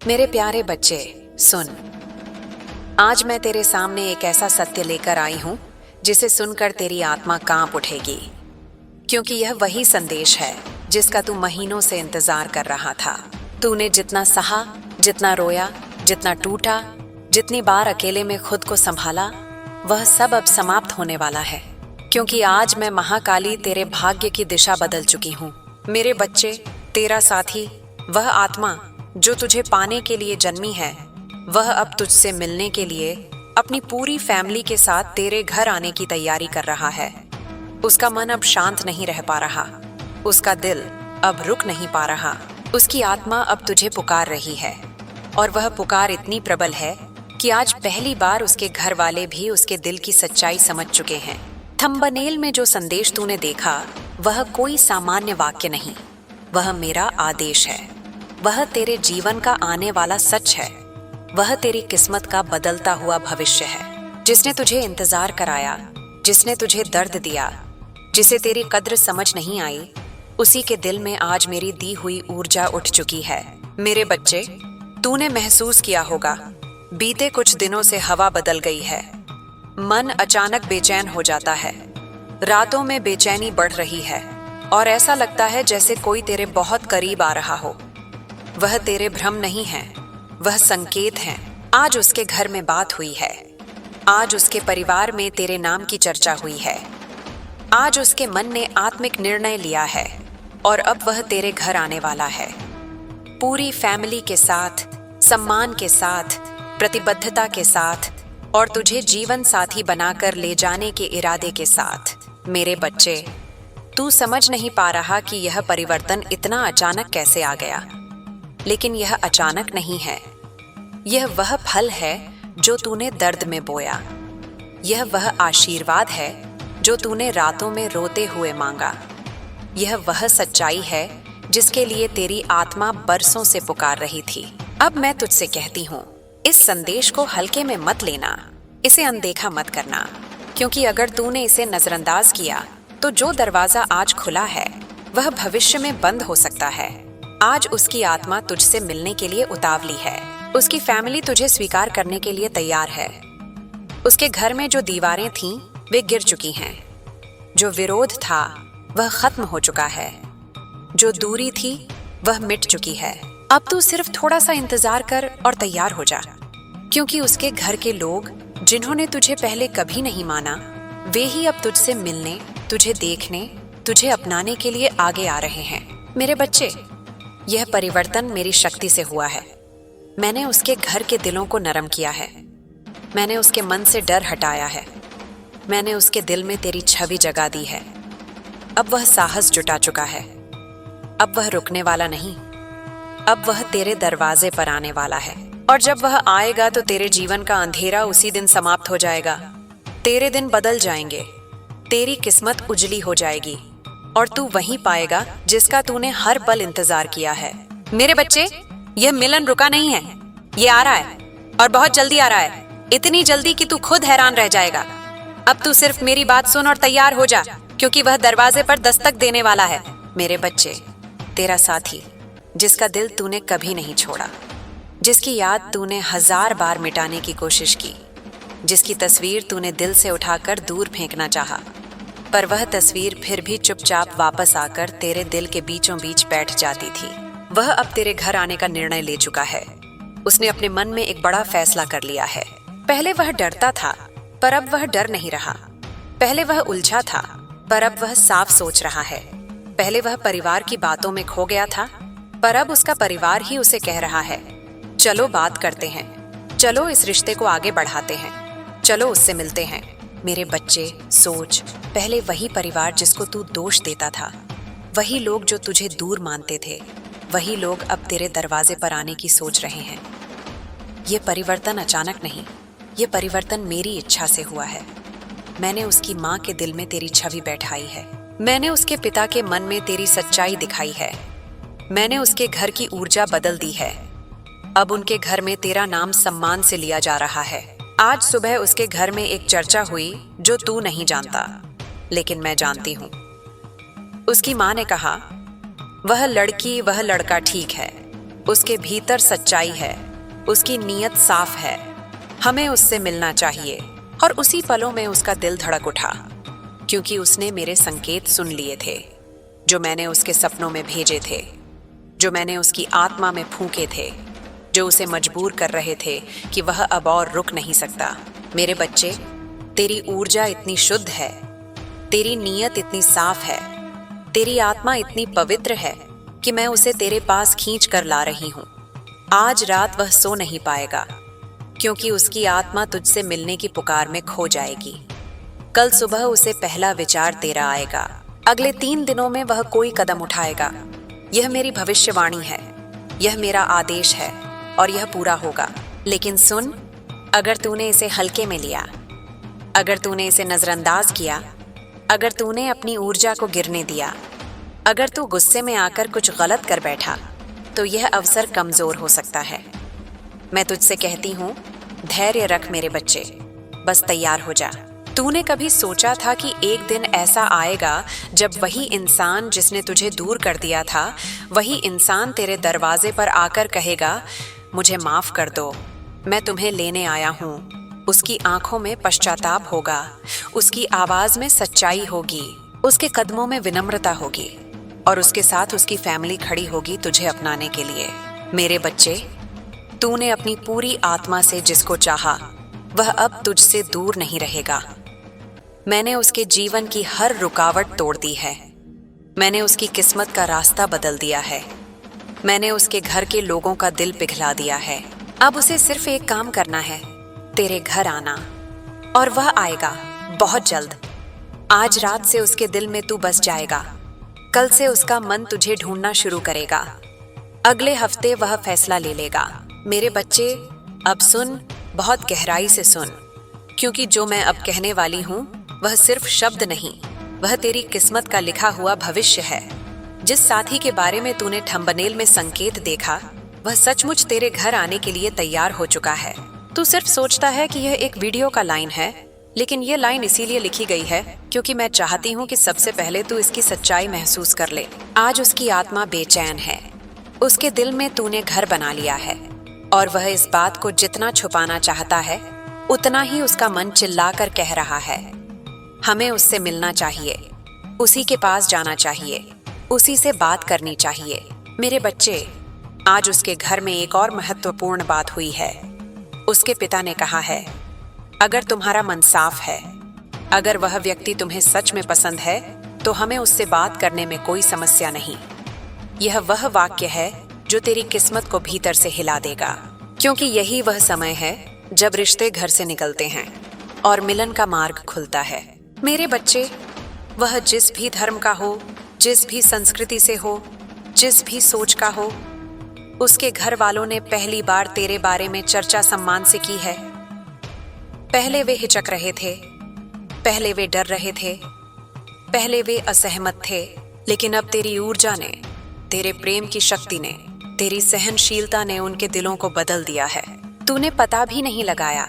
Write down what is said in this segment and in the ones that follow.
मेरे प्यारे बच्चे, सुन। आज मैं तेरे सामने एक ऐसा सत्य लेकर आई हूं जिसे सुनकर तेरी आत्मा कांप उठेगी, क्योंकि यह वही संदेश है जिसका तू महीनों से इंतजार कर रहा था। तूने जितना सहा, जितना रोया, जितना टूटा, जितनी बार अकेले में खुद को संभाला, वह सब अब समाप्त होने वाला है, क्योंकि आज मैं महाकाली तेरे भाग्य की दिशा बदल चुकी हूँ। मेरे बच्चे, तेरा साथी, वह आत्मा जो तुझे पाने के लिए जन्मी है, वह अब तुझसे मिलने के लिए अपनी पूरी फैमिली के साथ तेरे घर आने की तैयारी कर रहा है। उसका मन अब शांत नहीं रह पा रहा, उसका दिल अब रुक नहीं पा रहा। उसकी आत्मा अब तुझे पुकार रही है, और वह पुकार इतनी प्रबल है कि आज पहली बार उसके घर वाले भी उसके दिल की सच्चाई समझ चुके हैं। थंबनेल में जो संदेश तूने देखा, वह कोई सामान्य वाक्य नहीं, वह मेरा आदेश है। वह तेरे जीवन का आने वाला सच है। वह तेरी किस्मत का बदलता हुआ भविष्य है। जिसने तुझे इंतजार कराया, जिसने तुझे दर्द दिया, जिसे तेरी कद्र समझ नहीं आई, उसी के दिल में आज मेरी दी हुई ऊर्जा उठ चुकी है। मेरे बच्चे, तूने महसूस किया होगा, बीते कुछ दिनों से हवा बदल गई है। मन अचानक बेचैन हो जाता है, रातों में बेचैनी बढ़ रही है, और ऐसा लगता है जैसे कोई तेरे बहुत करीब आ रहा हो। वह तेरे भ्रम नहीं है, वह संकेत है। आज उसके घर में बात हुई है, आज उसके परिवार में तेरे नाम की चर्चा हुई है, आज उसके मन ने आत्मिक निर्णय लिया है, और अब वह तेरे घर आने वाला है, पूरी फैमिली के साथ, सम्मान के साथ, प्रतिबद्धता के साथ, और तुझे जीवन साथी बनाकर ले जाने के इरादे के साथ। मेरे बच्चे, तू समझ नहीं पा रहा कि यह परिवर्तन इतना अचानक कैसे आ गया, लेकिन यह अचानक नहीं है। यह वह फल है जो तूने दर्द में बोया। यह वह आशीर्वाद है जो तूने रातों में रोते हुए मांगा। यह वह सच्चाई है जिसके लिए तेरी आत्मा बरसों से पुकार रही थी। अब मैं तुझसे कहती हूँ, इस संदेश को हल्के में मत लेना, इसे अनदेखा मत करना, क्योंकि अगर तूने इसे नजरअंदाज किया तो जो दरवाजा आज खुला है वह भविष्य में बंद हो सकता है। आज उसकी आत्मा तुझसे मिलने के लिए उतावली है। उसकी फैमिली तुझे स्वीकार करने के लिए तैयार है। उसके घर में जो दीवारें थीं वे गिर चुकी हैं, जो विरोध था वह खत्म हो चुका है, जो दूरी थी वह मिट चुकी है। अब तू सिर्फ थोड़ा सा इंतजार कर और तैयार हो जा, क्योंकि उसके घर के लोग जिन्होंने तुझे पहले कभी नहीं माना, वे ही अब तुझसे मिलने, तुझे देखने, तुझे अपनाने के लिए आगे आ रहे हैं। मेरे बच्चे, यह परिवर्तन मेरी शक्ति से हुआ है। मैंने उसके घर के दिलों को नरम किया है। मैंने उसके मन से डर हटाया है। मैंने उसके दिल में तेरी छवि जगा दी है। अब वह साहस जुटा चुका है। अब वह रुकने वाला नहीं। अब वह तेरे दरवाजे पर आने वाला है, और जब वह आएगा तो तेरे जीवन का अंधेरा उसी दिन समाप्त हो जाएगा। तेरे दिन बदल जाएंगे, तेरी किस्मत उजली हो जाएगी, और तू वहीं पाएगा जिसका तूने हर पल इंतजार किया है। मेरे बच्चे, यह मिलन रुका नहीं है, ये आ रहा है, और बहुत जल्दी आ रहा है। इतनी जल्दी कि तू खुद हैरान रह जाएगा। अब तू सिर्फ मेरी बात सुन और तैयार हो जा, क्योंकि वह दरवाजे पर दस्तक देने वाला है। मेरे बच्चे, तेरा साथी, जिसका दिल तूने कभी नहीं छोड़ा, जिसकी याद तूने 1000 बार मिटाने की कोशिश की, जिसकी तस्वीर तूने दिल से उठाकर दूर फेंकना चाहा, पर वह तस्वीर फिर भी चुपचाप वापस आकर तेरे दिल के बीचों बीच बैठ जाती थी। वह अब तेरे घर आने का निर्णय ले चुका है। उसने अपने मन में एक बड़ा फैसला कर लिया है। पहले वह डरता था, पर अब वह डर नहीं रहा। पहले वह उलझा था, पर अब वह साफ सोच रहा है। पहले वह परिवार की बातों में खो गया था, पर अब उसका परिवार ही उसे कह रहा है, चलो बात करते हैं, चलो इस रिश्ते को आगे बढ़ाते हैं, चलो उससे मिलते हैं। मेरे बच्चे, सोच, पहले वही परिवार जिसको तू दोष देता था, वही लोग जो तुझे दूर मानते थे, वही लोग अब तेरे दरवाजे पर आने की सोच रहे हैं। ये परिवर्तन अचानक नहीं, ये परिवर्तन मेरी इच्छा से हुआ है। मैंने उसकी माँ के दिल में तेरी छवि बैठाई है। मैंने उसके पिता के मन में तेरी सच्चाई दिखाई है। मैंने उसके घर की ऊर्जा बदल दी है। अब उनके घर में तेरा नाम सम्मान से लिया जा रहा है। आज सुबह उसके घर में एक चर्चा हुई जो तू नहीं जानता, लेकिन मैं जानती हूँ। उसकी माँ ने कहा, वह लड़की, वह लड़का ठीक है, उसके भीतर सच्चाई है, उसकी नीयत साफ है। हमें उससे मिलना चाहिए। और उसी पलों में उसका दिल धड़क उठा, क्योंकि उसने मेरे संकेत सुन लिए थे, जो मैंने उसके सपनों में भेजे थे, जो मैंने उसकी आत्मा में फूंके थे, जो उसे मजबूर कर रहे थे कि वह अब और रुक नहीं सकता। मेरे बच्चे, तेरी ऊर्जा इतनी शुद्ध है, तेरी नीयत इतनी साफ है, तेरी आत्मा इतनी पवित्र है कि मैं उसे तेरे पास खींच कर ला रही हूं। आज रात वह सो नहीं पाएगा, क्योंकि उसकी आत्मा तुझसे मिलने की पुकार में खो जाएगी। कल सुबह उसे पहला विचार तेरा आएगा। अगले 3 दिनों में वह कोई कदम उठाएगा। यह मेरी भविष्यवाणी है, यह मेरा आदेश है और यह पूरा होगा। लेकिन सुन, अगर तूने इसे हल्के में लिया, अगर तूने इसे नजरअंदाज किया, अगर तूने अपनी ऊर्जा को गिरने दिया, अगर तू गुस्से में आकर कुछ गलत कर बैठा, तो यह अवसर कमजोर हो सकता है। मैं तुझसे कहती हूँ, धैर्य रख मेरे बच्चे, बस तैयार हो जा। तूने कभी सोचा था कि एक दिन ऐसा आएगा जब वही इंसान जिसने तुझे दूर कर दिया था, वही इंसान तेरे दरवाजे पर आकर कहेगा, मुझे माफ कर दो, मैं तुम्हें लेने आया हूँ। उसकी आंखों में पश्चाताप होगा, उसकी आवाज में सच्चाई होगी, उसके कदमों में विनम्रता होगी और उसके साथ उसकी फैमिली खड़ी होगी तुझे अपनाने के लिए। मेरे बच्चे, तूने अपनी पूरी आत्मा से जिसको चाहा, वह अब तुझसे दूर नहीं रहेगा। मैंने उसके जीवन की हर रुकावट तोड़ दी है। मैंने उसकी किस्मत का रास्ता बदल दिया है। मैंने उसके घर के लोगों का दिल पिघला दिया है। अब उसे सिर्फ एक काम करना है, तेरे घर आना, और वह आएगा बहुत जल्द। आज रात से उसके दिल में तू बस जाएगा। कल से उसका मन तुझे ढूंढना शुरू करेगा। अगले हफ्ते वह फैसला ले लेगा। मेरे बच्चे, अब सुन, बहुत गहराई से सुन, क्योंकि जो मैं अब कहने वाली हूँ वह सिर्फ शब्द नहीं, वह तेरी किस्मत का लिखा हुआ भविष्य है। जिस साथी के बारे में तूने थंबनेल में संकेत देखा, वह सचमुच तेरे घर आने के लिए तैयार हो चुका है। तू सिर्फ सोचता है कि यह एक वीडियो का लाइन है, लेकिन यह लाइन इसीलिए लिखी गई है क्योंकि मैं चाहती हूँ कि सबसे पहले तू इसकी सच्चाई महसूस कर ले। आज उसकी आत्मा बेचैन है। उसके दिल में तूने घर बना लिया है और वह इस बात को जितना छुपाना चाहता है, उतना ही उसका मन चिल्लाकर कह रहा है, हमें उससे मिलना चाहिए, उसी के पास जाना चाहिए, उसी से बात करनी चाहिए। मेरे बच्चे, आज उसके घर में एक और महत्वपूर्ण बात हुई है। उसके पिता ने कहा है, अगर तुम्हारा मन साफ है, अगर वह व्यक्ति तुम्हें सच में पसंद है, तो हमें उससे बात करने में कोई समस्या नहीं। यह वह वाक्य है जो तेरी किस्मत को भीतर से हिला देगा, क्योंकि यही वह समय है जब रिश्ते घर से निकलते हैं और मिलन का मार्ग खुलता है। मेरे बच्चे, वह जिस भी धर्म का हो, जिस भी संस्कृति से हो, जिस भी सोच का हो, उसके घर वालों ने पहली बार तेरे बारे में चर्चा सम्मान से की है। पहले वे हिचक रहे थे, पहले वे डर रहे थे, पहले वे असहमत थे, लेकिन अब तेरी ऊर्जा ने, तेरे प्रेम की शक्ति ने, तेरी सहनशीलता ने उनके दिलों को बदल दिया है। तूने पता भी नहीं लगाया,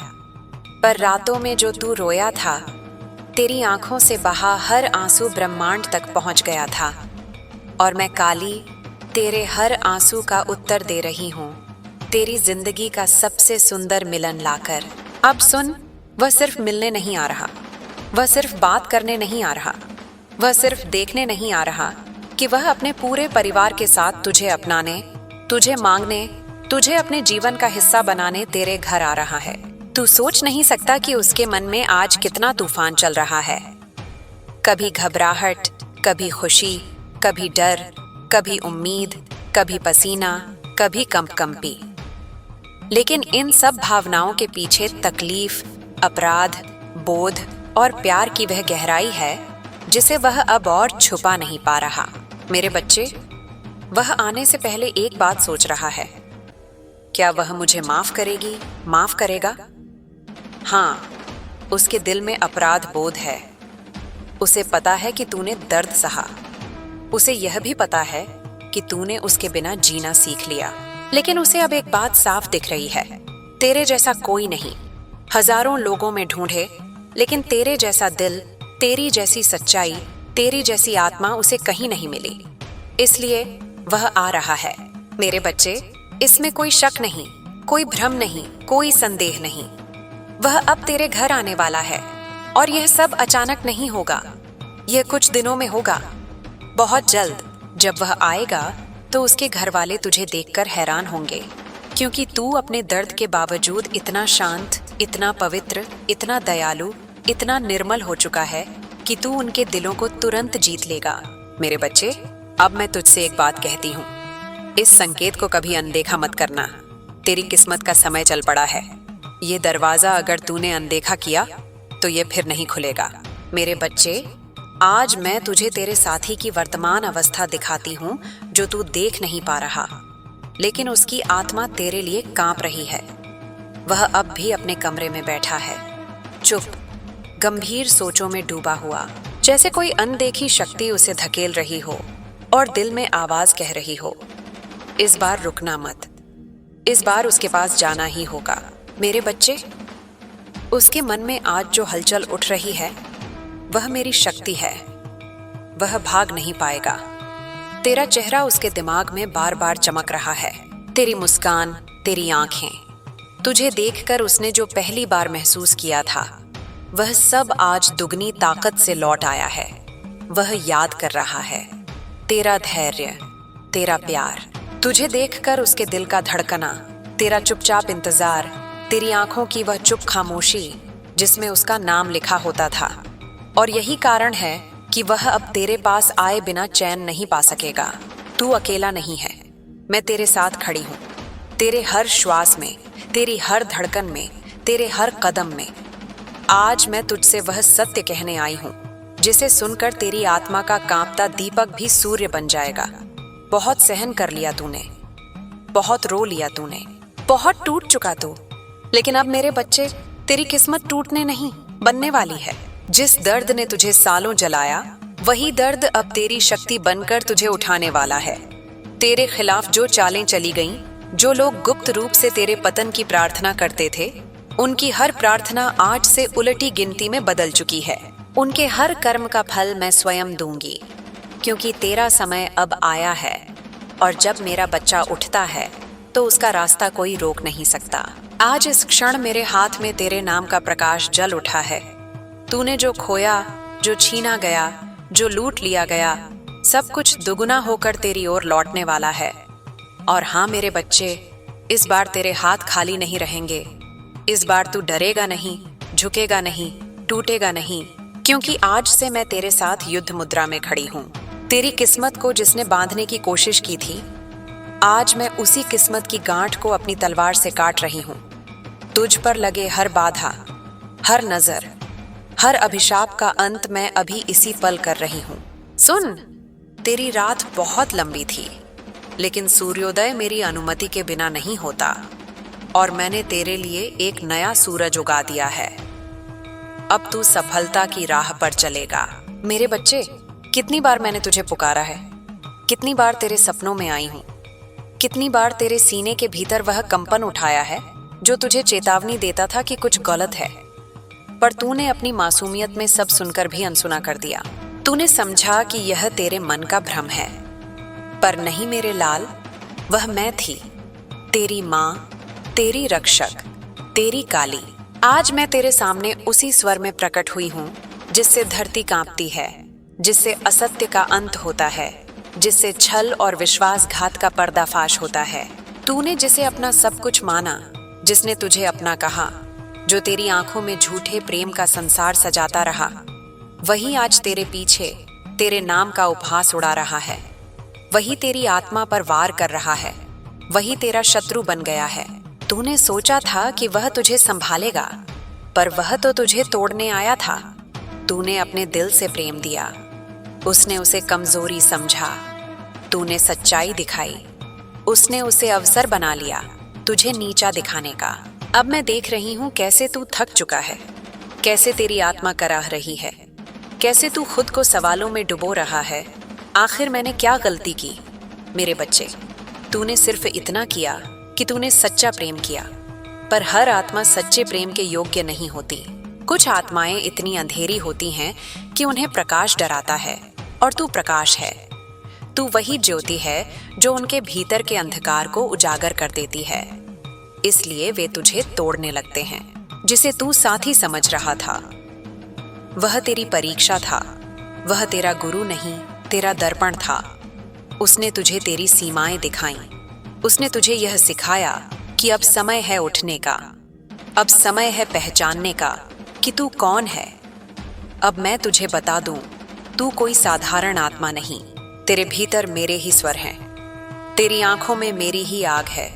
पर रातों में जो तू रोया था, तेरी आंखों से बहा हर आंसू ब्रह्मांड तक पहुंच गया था, और मैं काली तेरे हर आंसू का उत्तर दे रही हूं, तेरी जिंदगी का सबसे सुंदर मिलन लाकर। अब सुन, वह सिर्फ मिलने नहीं आ रहा, वह सिर्फ बात करने नहीं आ रहा, वह सिर्फ देखने नहीं आ रहा कि वह अपने पूरे परिवार के साथ तुझे अपनाने, तुझे मांगने, तुझे अपने जीवन का हिस्सा बनाने तेरे घर आ रहा है। तू सोच नहीं सकता कि उसके मन में आज कितना तूफान चल रहा है। कभी घबराहट, कभी खुशी, कभी डर, कभी उम्मीद, कभी पसीना, कभी कंपकंपी। लेकिन इन सब भावनाओं के पीछे तकलीफ, अपराध, बोध और प्यार की वह गहराई है जिसे वह अब और छुपा नहीं पा रहा। मेरे बच्चे, वह आने से पहले एक बात सोच रहा है, क्या वह मुझे माफ करेगी, माफ करेगा? हाँ, उसके दिल में अपराध बोध है। उसे पता है कि तूने दर्द सहा। उसे यह भी पता है कि तूने उसके बिना जीना सीख लिया। लेकिन उसे अब एक बात साफ दिख रही है, तेरे जैसा कोई नहीं। हजारों लोगों में ढूंढे, लेकिन तेरे जैसा दिल, तेरी जैसी सच्चाई, तेरी जैसी आत्मा उसे कहीं नहीं मिली। इसलिए वह आ रहा है। मेरे बच्चे, इसमें कोई शक नहीं, कोई भ्रम नहीं, कोई संदेह नहीं। वह अब तेरे घर आने वाला है और यह सब अचानक नहीं होगा, यह कुछ दिनों में होगा, बहुत जल्द। जब वह आएगा तो उसके घर वाले तुझे देखकर हैरान होंगे, क्योंकि तू अपने दर्द के बावजूद इतना शांत, इतना पवित्र, इतना दयालु, इतना निर्मल हो चुका है कि तू उनके दिलों को तुरंत जीत लेगा। मेरे बच्चे, अब मैं तुझसे एक बात कहती हूँ, इस संकेत को कभी अनदेखा मत करना। तेरी किस्मत का समय चल पड़ा है। ये दरवाजा अगर तूने अनदेखा किया तो ये फिर नहीं खुलेगा। मेरे बच्चे, आज मैं तुझे तेरे साथी की वर्तमान अवस्था दिखाती हूँ जो तू देख नहीं पा रहा, लेकिन उसकी आत्मा तेरे लिए कांप रही है। वह अब भी अपने कमरे में बैठा है, चुप, गंभीर सोचों में डूबा हुआ, जैसे कोई अनदेखी शक्ति उसे धकेल रही हो और दिल में आवाज कह रही हो, इस बार रुकना मत, इस बार उसके पास जाना ही होगा। मेरे बच्चे, उसके मन में आज जो हलचल उठ रही है वह मेरी शक्ति है। वह भाग नहीं पाएगा। तेरा चेहरा उसके दिमाग में बार बार चमक रहा है, तेरी मुस्कान, तेरी आंखें। तुझे देखकर उसने जो पहली बार महसूस किया था वह सब आज दुगनी ताकत से लौट आया है। वह याद कर रहा है तेरा धैर्य, तेरा प्यार। तुझे देखकर उसके दिल का धड़कना, तेरा चुपचाप इंतजार, तेरी आंखों की वह चुप खामोशी जिसमें उसका नाम लिखा होता था। और यही कारण है कि वह अब तेरे पास आए बिना चैन नहीं पा सकेगा। तू अकेला नहीं है, मैं तेरे साथ खड़ी हूँ, तेरे हर श्वास में, तेरी हर धड़कन में, तेरे हर कदम में। आज मैं तुझसे वह सत्य कहने आई हूँ जिसे सुनकर तेरी आत्मा का कांपता दीपक भी सूर्य बन जाएगा। बहुत सहन कर लिया तूने, बहुत रो लिया तूने, बहुत टूट चुका तू, लेकिन अब मेरे बच्चे, तेरी किस्मत टूटने नहीं, बनने वाली है। जिस दर्द ने तुझे सालों जलाया, वही दर्द अब तेरी शक्ति बनकर तुझे उठाने वाला है। तेरे खिलाफ जो चालें चली गईं, जो लोग गुप्त रूप से तेरे पतन की प्रार्थना करते थे, उनकी हर प्रार्थना आज से उलटी गिनती में बदल चुकी है। उनके हर कर्म का फल मैं स्वयं दूंगी, क्योंकि तेरा समय अब आया है। और जब मेरा बच्चा उठता है तो उसका रास्ता कोई रोक नहीं सकता। आज इस क्षण मेरे हाथ में तेरे नाम का प्रकाश जल उठा है। तूने जो खोया, जो छीना गया, जो लूट लिया गया, सब कुछ दुगुना होकर तेरी ओर लौटने वाला है। और हाँ मेरे बच्चे, इस बार तेरे हाथ खाली नहीं रहेंगे। इस बार तू डरेगा नहीं, झुकेगा नहीं, टूटेगा नहीं, क्योंकि आज से मैं तेरे साथ युद्ध मुद्रा में खड़ी हूँ। तेरी किस्मत को जिसने बांधने की कोशिश की थी, आज मैं उसी किस्मत की गांठ को अपनी तलवार से काट रही हूँ। तुझ पर लगे हर बाधा, हर नजर, हर अभिशाप का अंत मैं अभी इसी पल कर रही हूँ। सुन, तेरी रात बहुत लंबी थी, लेकिन सूर्योदय मेरी अनुमति के बिना नहीं होता, और मैंने तेरे लिए एक नया सूरज उगा दिया है। अब तू सफलता की राह पर चलेगा। मेरे बच्चे, कितनी बार मैंने तुझे पुकारा है, कितनी बार तेरे सपनों में आई हूं, कितनी बार तेरे सीने के भीतर वह कंपन उठाया है जो तुझे चेतावनी देता था कि कुछ गलत है, पर तूने अपनी मासूमियत में सब सुनकर भी अनसुना कर दिया। तूने समझा कि यह तेरे मन का भ्रम है, पर नहीं मेरे लाल, वह मैं थी, तेरी माँ, तेरी रक्षक, तेरी काली। आज मैं तेरे सामने उसी स्वर में प्रकट हुई हूँ जिससे धरती कांपती है, जिससे असत्य का अंत होता है, जिससे छल और विश्वासघात का पर्दाफाश होता है। तूने जिसे अपना सब कुछ माना, जिसने तुझे अपना कहा, जो तेरी आंखों में झूठे प्रेम का संसार सजाता रहा, वही आज तेरे पीछे तेरे नाम का उपहास उड़ा रहा है। वही तेरी आत्मा पर वार कर रहा है, वही तेरा शत्रु बन गया है। तूने सोचा था कि वह तुझे संभालेगा, पर वह तो तुझे तोड़ने आया था। तूने अपने दिल से प्रेम दिया, उसने उसे कमजोरी समझा। तूने सच्चाई दिखाई, उसने उसे अवसर बना लिया तुझे नीचा दिखाने का। अब मैं देख रही हूँ कैसे तू थक चुका है, कैसे तेरी आत्मा कराह रही है, कैसे तू खुद को सवालों में डुबो रहा है। आखिर मैंने क्या गलती की? मेरे बच्चे, तूने सिर्फ इतना किया कि तूने सच्चा प्रेम किया, पर हर आत्मा सच्चे प्रेम के योग्य नहीं होती। कुछ आत्माएं इतनी अंधेरी होती हैं कि उन्हें प्रकाश डराता है, और तू प्रकाश है। तू वही ज्योति है जो उनके भीतर के अंधकार को उजागर कर देती है। इसलिए वे तुझे तोड़ने लगते हैं। जिसे तू साथी समझ रहा था वह तेरी परीक्षा था, वह तेरा गुरु नहीं तेरा दर्पण था। उसने तुझे तेरी सीमाएं दिखाईं। उसने तुझे यह सिखाया कि अब समय है उठने का, अब समय है पहचानने का कि तू कौन है। अब मैं तुझे बता दूं, तू कोई साधारण आत्मा नहीं। तेरे भीतर मेरे ही स्वर हैं, तेरी आंखों में मेरी ही आग है।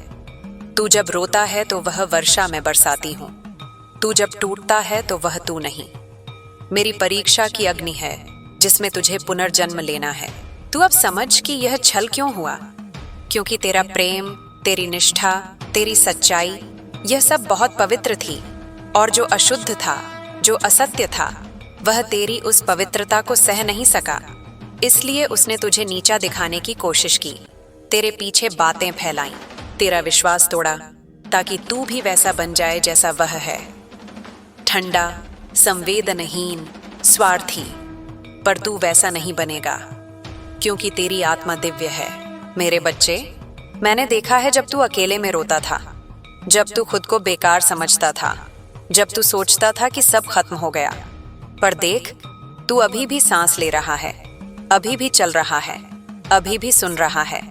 तू जब रोता है तो वह वर्षा मैं बरसाती हूं, तू जब टूटता है तो वह तू नहीं। मेरी परीक्षा की अग्नि है जिसमें तुझे पुनर्जन्म लेना है। तू अब समझ कि यह छल क्यों हुआ, क्योंकि तेरा प्रेम, तेरी निष्ठा, तेरी सच्चाई, यह सब बहुत पवित्र थी। और जो अशुद्ध था, जो असत्य था, वह तेरी उस पवित्रता को सह नहीं सका। इसलिए उसने तुझे नीचा दिखाने की कोशिश की, तेरे पीछे बातें फैलाईं, तेरा विश्वास तोड़ा ताकि तू भी वैसा बन जाए जैसा वह है, ठंडा, संवेदनहीन, स्वार्थी। पर तू वैसा नहीं बनेगा, क्योंकि तेरी आत्मा दिव्य है। मेरे बच्चे, मैंने देखा है जब तू अकेले में रोता था, जब तू खुद को बेकार समझता था, जब तू सोचता था कि सब खत्म हो गया। पर देख, तू अभी भी सांस ले रहा है, अभी भी चल रहा है, अभी भी सुन रहा है।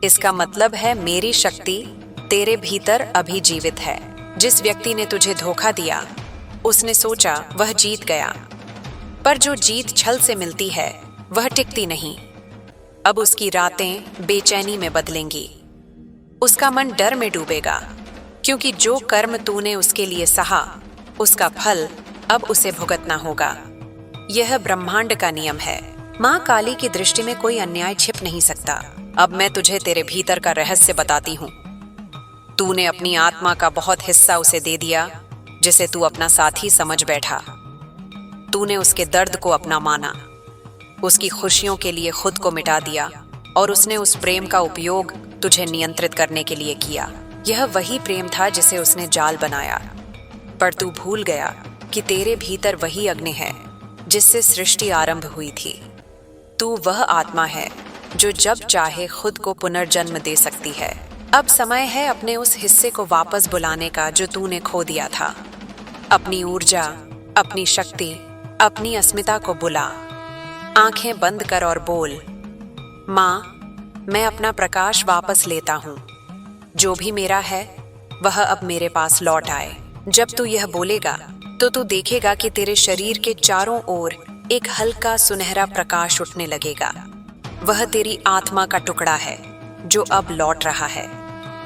इसका मतलब है मेरी शक्ति तेरे भीतर अभी जीवित है। जिस व्यक्ति ने तुझे धोखा दिया, उसने सोचा वह जीत गया, पर जो जीत छल से मिलती है वह टिकती नहीं। अब उसकी रातें बेचैनी में बदलेंगी, उसका मन डर में डूबेगा, क्योंकि जो कर्म तूने उसके लिए सहा, उसका फल अब उसे भुगतना होगा। यह ब्रह्मांड का नियम है। माँ काली की दृष्टि में कोई अन्याय छिप नहीं सकता। अब मैं तुझे तेरे भीतर का रहस्य बताती हूँ। तूने अपनी आत्मा का बहुत हिस्सा उसे दे दिया, जिसे तू अपना साथी समझ बैठा। तूने उसके दर्द को अपना माना, उसकी खुशियों के लिए खुद को मिटा दिया, और उसने उस प्रेम का उपयोग तुझे नियंत्रित करने के लिए किया। यह वही प्रेम था जिसे उसने जाल बनाया। पर तू भूल गया कि तेरे भीतर वही अग्नि है जिससे सृष्टि आरंभ हुई थी। तू वह आत्मा है जो जब चाहे खुद को पुनर्जन्म दे सकती है। अब समय है अपने उस हिस्से को वापस बुलाने का जो तूने खो दिया था। अपनी ऊर्जा, अपनी शक्ति, अपनी अस्मिता को बुला। आंखें बंद कर और बोल, माँ, मैं अपना प्रकाश वापस लेता हूँ। जो भी मेरा है वह अब मेरे पास लौट आए। जब तू यह बोलेगा तो तू देखेगा कि तेरे शरीर के चारों ओर एक हल्का सुनहरा प्रकाश उठने लगेगा। वह तेरी आत्मा का टुकड़ा है जो अब लौट रहा है।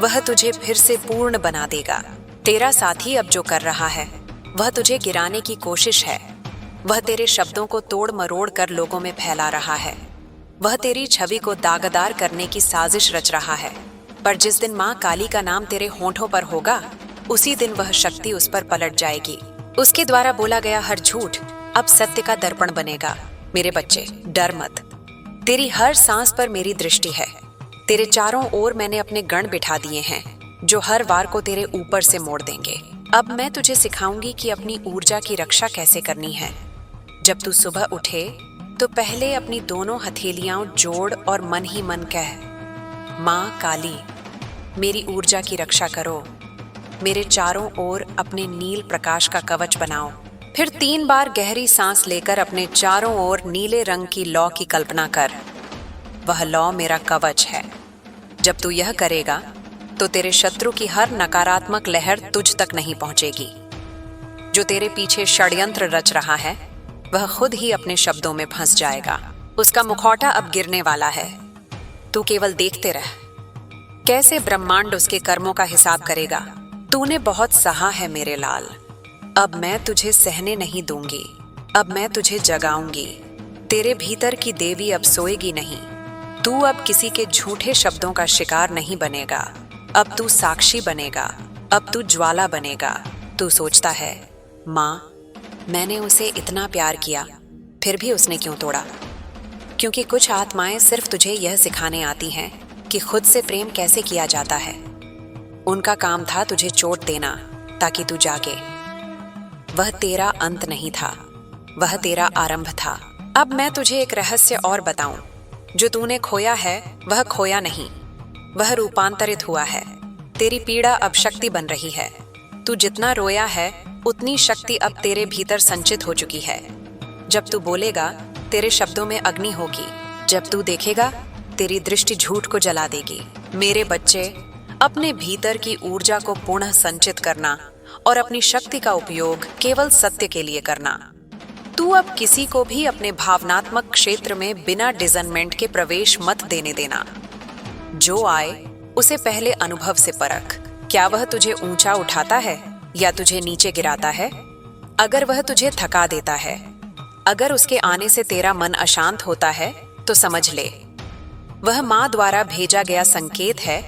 वह तुझे फिर से पूर्ण बना देगा। तेरा साथी अब जो कर रहा है वह तुझे गिराने की कोशिश है। वह तेरे शब्दों को तोड़ मरोड़ कर लोगों में फैला रहा है। वह तेरी छवि को दागदार करने की साजिश रच रहा है। पर जिस दिन माँ काली का नाम तेरे होंठों पर होगा, उसी दिन वह शक्ति उस पर पलट जाएगी। उसके द्वारा बोला गया हर झूठ अब सत्य का दर्पण बनेगा। मेरे बच्चे, डर मत। तेरी हर सांस पर मेरी दृष्टि है। तेरे चारों ओर मैंने अपने गण बिठा दिए हैं जो हर वार को तेरे ऊपर से मोड़ देंगे। अब मैं तुझे सिखाऊंगी कि अपनी ऊर्जा की रक्षा कैसे करनी है। जब तू सुबह उठे तो पहले अपनी दोनों हथेलियां जोड़ और मन ही मन कह, माँ काली, मेरी ऊर्जा की रक्षा करो। मेरे चारों ओर अपने नील प्रकाश का कवच बनाओ। फिर 3 बार गहरी सांस लेकर अपने चारों ओर नीले रंग की लौ की कल्पना कर। वह लौ मेरा कवच है। जब तू यह करेगा तो तेरे शत्रु की हर नकारात्मक लहर तुझ तक नहीं पहुंचेगी। जो तेरे पीछे षड्यंत्र रच रहा है वह खुद ही अपने शब्दों में फंस जाएगा। उसका मुखौटा अब गिरने वाला है। तू केवल देखते रह कैसे ब्रह्मांड उसके कर्मों का हिसाब करेगा। तूने बहुत सहा है मेरे लाल। अब मैं तुझे सहने नहीं दूंगी। अब मैं तुझे जगाऊंगी। तेरे भीतर की देवी अब सोएगी नहीं। तू अब किसी के झूठे शब्दों का शिकार नहीं बनेगा। अब तू साक्षी बनेगा। अब तू ज्वाला बनेगा। तू सोचता है, माँ, मैंने उसे इतना प्यार किया, फिर भी उसने क्यों तोड़ा? क्योंकि कुछ आत्माएं सिर्फ तुझे यह सिखाने आती हैं कि खुद से प्रेम कैसे किया जाता है। उनका काम था तुझे चोट देना ताकि तू जागे। वह तेरा अंत नहीं था, वह तेरा आरंभ था। अब मैं तुझे एक रहस्य और बताऊं। जो तूने खोया है वह खोया नहीं, वह रूपांतरित हुआ है। तेरी पीड़ा अब शक्ति बन रही है। तू जितना रोया है उतनी शक्ति अब तेरे भीतर संचित हो चुकी है। जब तू बोलेगा तेरे शब्दों में अग्नि होगी, जब तू देखेगा तेरी दृष्टि झूठ को जला देगी। मेरे बच्चे, अपने भीतर की ऊर्जा को पुनः संचित करना और अपनी शक्ति का उपयोग केवल सत्य के लिए करना। तू अब किसी को भी अपने भावनात्मक क्षेत्र में बिना डिसर्नमेंट के प्रवेश मत देने देना। जो आए उसे पहले अनुभव से परख। क्या वह तुझे ऊंचा उठाता है या तुझे नीचे गिराता है? अगर वह तुझे थका देता है, अगर उसके आने से तेरा मन अशांत होता है, तो समझ ले वह माँ द्वारा भेजा गया संकेत है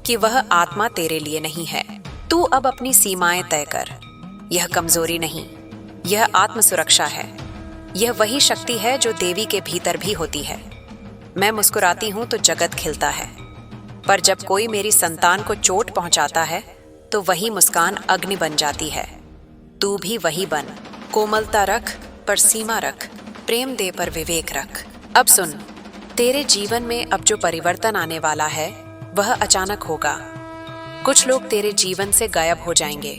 कि वह आत्मा तेरे लिए नहीं है। तू अब अपनी सीमाएं तय कर। यह कमजोरी नहीं, यह आत्म सुरक्षा है। यह वही शक्ति है जो देवी के भीतर भी होती है। मैं मुस्कुराती हूं तो जगत खिलता है, पर जब कोई मेरी संतान को चोट पहुंचाता है तो वही मुस्कान अग्नि बन जाती है। तू भी वही बन। कोमलता रख पर सीमा रख, प्रेम दे पर विवेक रख। अब सुन, तेरे जीवन में अब जो परिवर्तन आने वाला है वह अचानक होगा। कुछ लोग तेरे जीवन से गायब हो जाएंगे,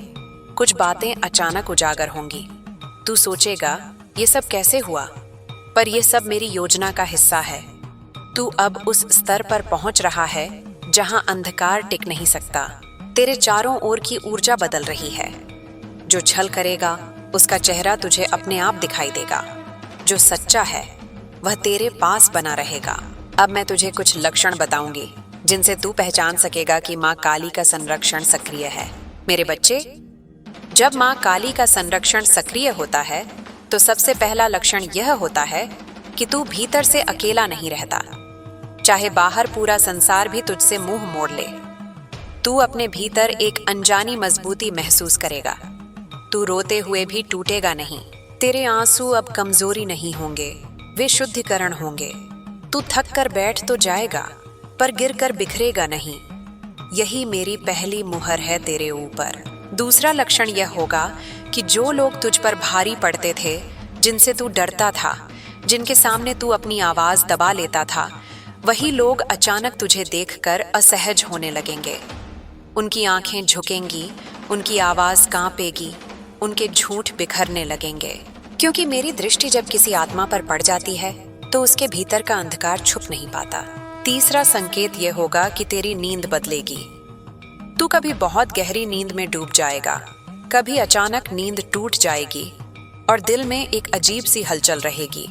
कुछ बातें अचानक उजागर होंगी। तू सोचेगा ये सब कैसे हुआ, पर यह सब मेरी योजना का हिस्सा है। तू अब उस स्तर पर पहुंच रहा है जहां अंधकार टिक नहीं सकता। तेरे चारों ओर की ऊर्जा बदल रही है। जो छल करेगा उसका चेहरा तुझे अपने आप दिखाई देगा। जो सच्चा है वह तेरे पास बना रहेगा। अब मैं तुझे कुछ लक्षण बताऊंगी जिनसे तू पहचान सकेगा कि माँ काली का संरक्षण सक्रिय है। मेरे बच्चे, जब माँ काली का संरक्षण सक्रिय होता है तो सबसे पहला लक्षण यह होता है कि तू भीतर से अकेला नहीं रहता, चाहे बाहर पूरा संसार भी तुझसे मुंह मोड़ ले। तू अपने भीतर एक अनजानी मजबूती महसूस करेगा। तू रोते हुए भी टूटेगा नहीं। तेरे आंसू अब कमजोरी नहीं होंगे, वे शुद्धिकरण होंगे। तू थक कर बैठ तो जाएगा, पर गिरकर बिखरेगा नहीं। यही मेरी पहली मुहर है तेरे ऊपर। दूसरा लक्षण यह होगा कि जो लोग तुझ पर भारी पड़ते थे, जिनसे तू डरता था, जिनके सामने तू अपनी आवाज दबा लेता था, वही लोग अचानक तुझे देखकर असहज होने लगेंगे। उनकी आंखें झुकेंगी, उनकी आवाज कांपेगी, उनके झूठ बिखरने लगेंगे। क्योंकि मेरी दृष्टि जब किसी आत्मा पर पड़ जाती है तो उसके भीतर का अंधकार छुप नहीं पाता। तीसरा संकेत यह होगा कि तेरी नींद बदलेगी। तू कभी बहुत गहरी नींद में डूब जाएगा, कभी अचानक नींद टूट जाएगी और दिल में एक अजीब सी हलचल रहेगी।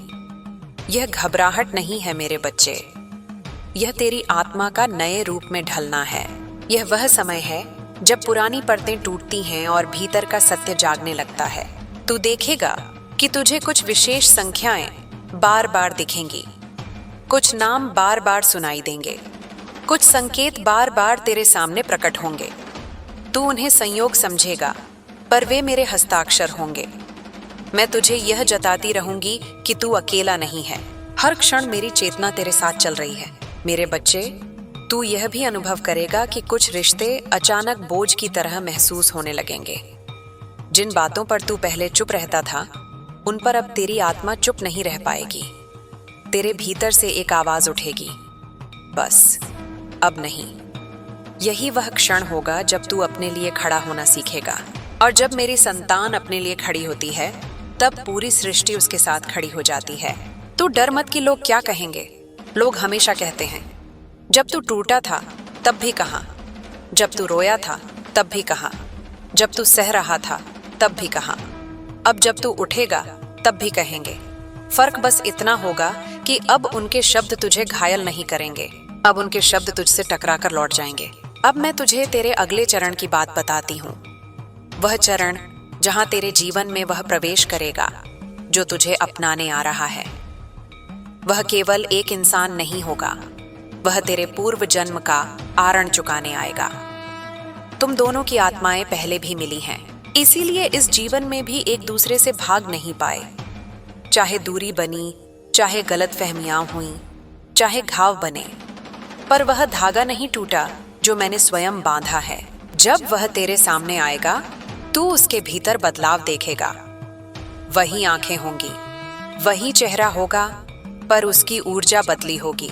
यह घबराहट नहीं है मेरे बच्चे, यह तेरी आत्मा का नए रूप में ढलना है। यह वह समय है जब पुरानी परतें टूटती हैं और भीतर का सत्य जागने लगता है। तू देखेगा कि तुझे कुछ विशेष संख्याएं बार बार दिखेंगी, कुछ नाम बार बार सुनाई देंगे, कुछ संकेत बार बार तेरे सामने प्रकट होंगे। तू उन्हें संयोग समझेगा, पर वे मेरे हस्ताक्षर होंगे। मैं तुझे यह जताती रहूंगी कि तू अकेला नहीं है। हर क्षण मेरी चेतना तेरे साथ चल रही है। मेरे बच्चे, तू यह भी अनुभव करेगा कि कुछ रिश्ते अचानक बोझ की तरह महसूस होने लगेंगे। जिन बातों पर तू पहले चुप रहता था, उन पर अब तेरी आत्मा चुप नहीं रह पाएगी। तेरे भीतर से एक आवाज उठेगी, बस अब नहीं। यही वह क्षण होगा जब तू अपने लिए खड़ा होना सीखेगा। और जब मेरी संतान अपने लिए खड़ी होती है, तब पूरी सृष्टि उसके साथ खड़ी हो जाती है। तू डर मत कि लोग क्या कहेंगे। लोग हमेशा कहते हैं। जब तू टूटा था तब भी कहा, जब तू रोया था तब भी कहा, जब तू सह रहा था तब भी कहा, अब जब तू उठेगा तब भी कहेंगे। फर्क बस इतना होगा कि अब उनके शब्द तुझे घायल नहीं करेंगे, अब उनके शब्द तुझसे टकरा कर लौट जाएंगे। अब मैं तुझे तेरे अगले चरण की बात बताती हूँ। वह चरण जहाँ तेरे जीवन में वह प्रवेश करेगा जो तुझे अपनाने आ रहा है। वह केवल एक इंसान नहीं होगा, वह तेरे पूर्व जन्म का आरण चुकाने आएगा। तुम दोनों की आत्माएं पहले भी मिली हैं, इसीलिए इस जीवन में भी एक दूसरे से भाग नहीं पाए। चाहे दूरी बनी, चाहे गलतफहमियां हुई, चाहे घाव बने, पर वह धागा नहीं टूटा जो मैंने स्वयं बांधा है। जब वह तेरे सामने आएगा, तू उसके भीतर बदलाव देखेगा। वही आंखें होंगी, वही चेहरा होगा, पर उसकी ऊर्जा बदली होगी।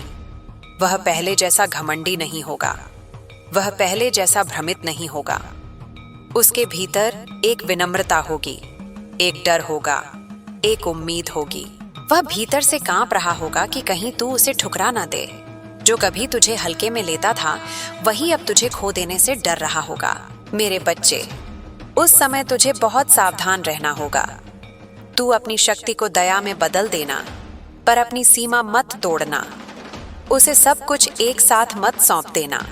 वह पहले जैसा घमंडी नहीं होगा, वह पहले जैसा भ्रमित नहीं होगा। उसके भीतर एक विनम्रता होगी, एक डर होगा, एक उम्मीद होगी। वह भीतर से कांप रहा होगा कि कहीं तू उसे ठुकरा ना दे। जो कभी तुझे हल्के में लेता था, वही अब तुझे खो देने से डर रहा होगा। मेरे बच्चे, उस समय तुझे बहुत सावधान रहना होगा। तू अपनी शक्ति को दया में बदल देना, पर अपनी सीमा मत तोड़ना। उसे सब कुछ एक साथ मत सौंप देना।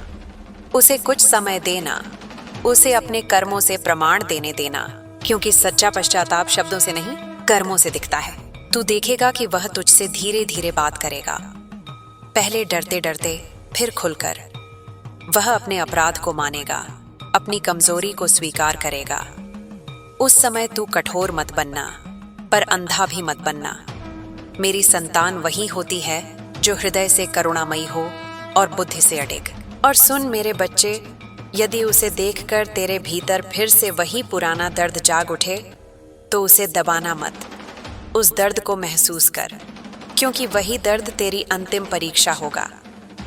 उसे कुछ समय देना, उसे अपने कर्मों से प्रमाण देने देना, क्योंकि सच्चा पश्चाताप शब्दों से नहीं, कर्मों से दिखता है। तू देखेगा कि वह तुझसे धीरे धीरे बात करेगा, पहले डरते डरते, फिर खुलकर। वह अपने अपराध को मानेगा, अपनी कमजोरी को स्वीकार करेगा। उस समय तू कठोर मत बनना, पर अंधा भी मत बनना। मेरी संतान वही होती है जो हृदय से करुणामयी हो और बुद्धि से अडिग। और सुन मेरे बच्चे, यदि उसे देखकर तेरे भीतर फिर से वही पुराना दर्द जाग उठे, तो उसे दबाना मत। उस दर्द को महसूस कर, क्योंकि वही दर्द तेरी अंतिम परीक्षा होगा।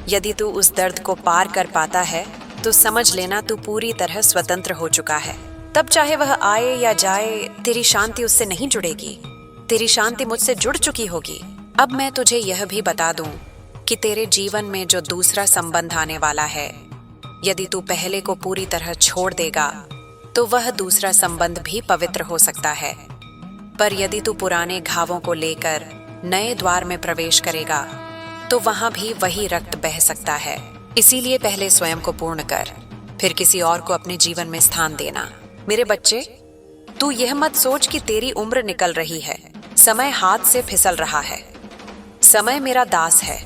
यदि तू उस दर्द को पार कर पाता है, तो समझ लेना तू पूरी तरह स्वतंत्र हो चुका है। तब चाहे वह आए या जाए, तेरी शांति उससे नहीं जुड़ेगी। तेरी शांति मुझसे जुड़ चुकी होगी। अब मैं तुझे यह भी बता दूं कि तेरे जीवन में जो दूसरा संबंध आने वाला है, यदि तू पहले को पूरी तरह छोड़ देगा, तो वह दूसरा संबंध भी पवित्र हो सकता है। पर यदि तू पुराने घावों को लेकर नए द्वार में प्रवेश करेगा, तो वहां भी वही रक्त बह सकता है। इसीलिए पहले स्वयं को पूर्ण कर, फिर किसी और को अपने जीवन में स्थान देना। मेरे बच्चे, तू यह मत सोच कि तेरी उम्र निकल रही है, समय हाथ से फिसल रहा है। समय मेरा दास है।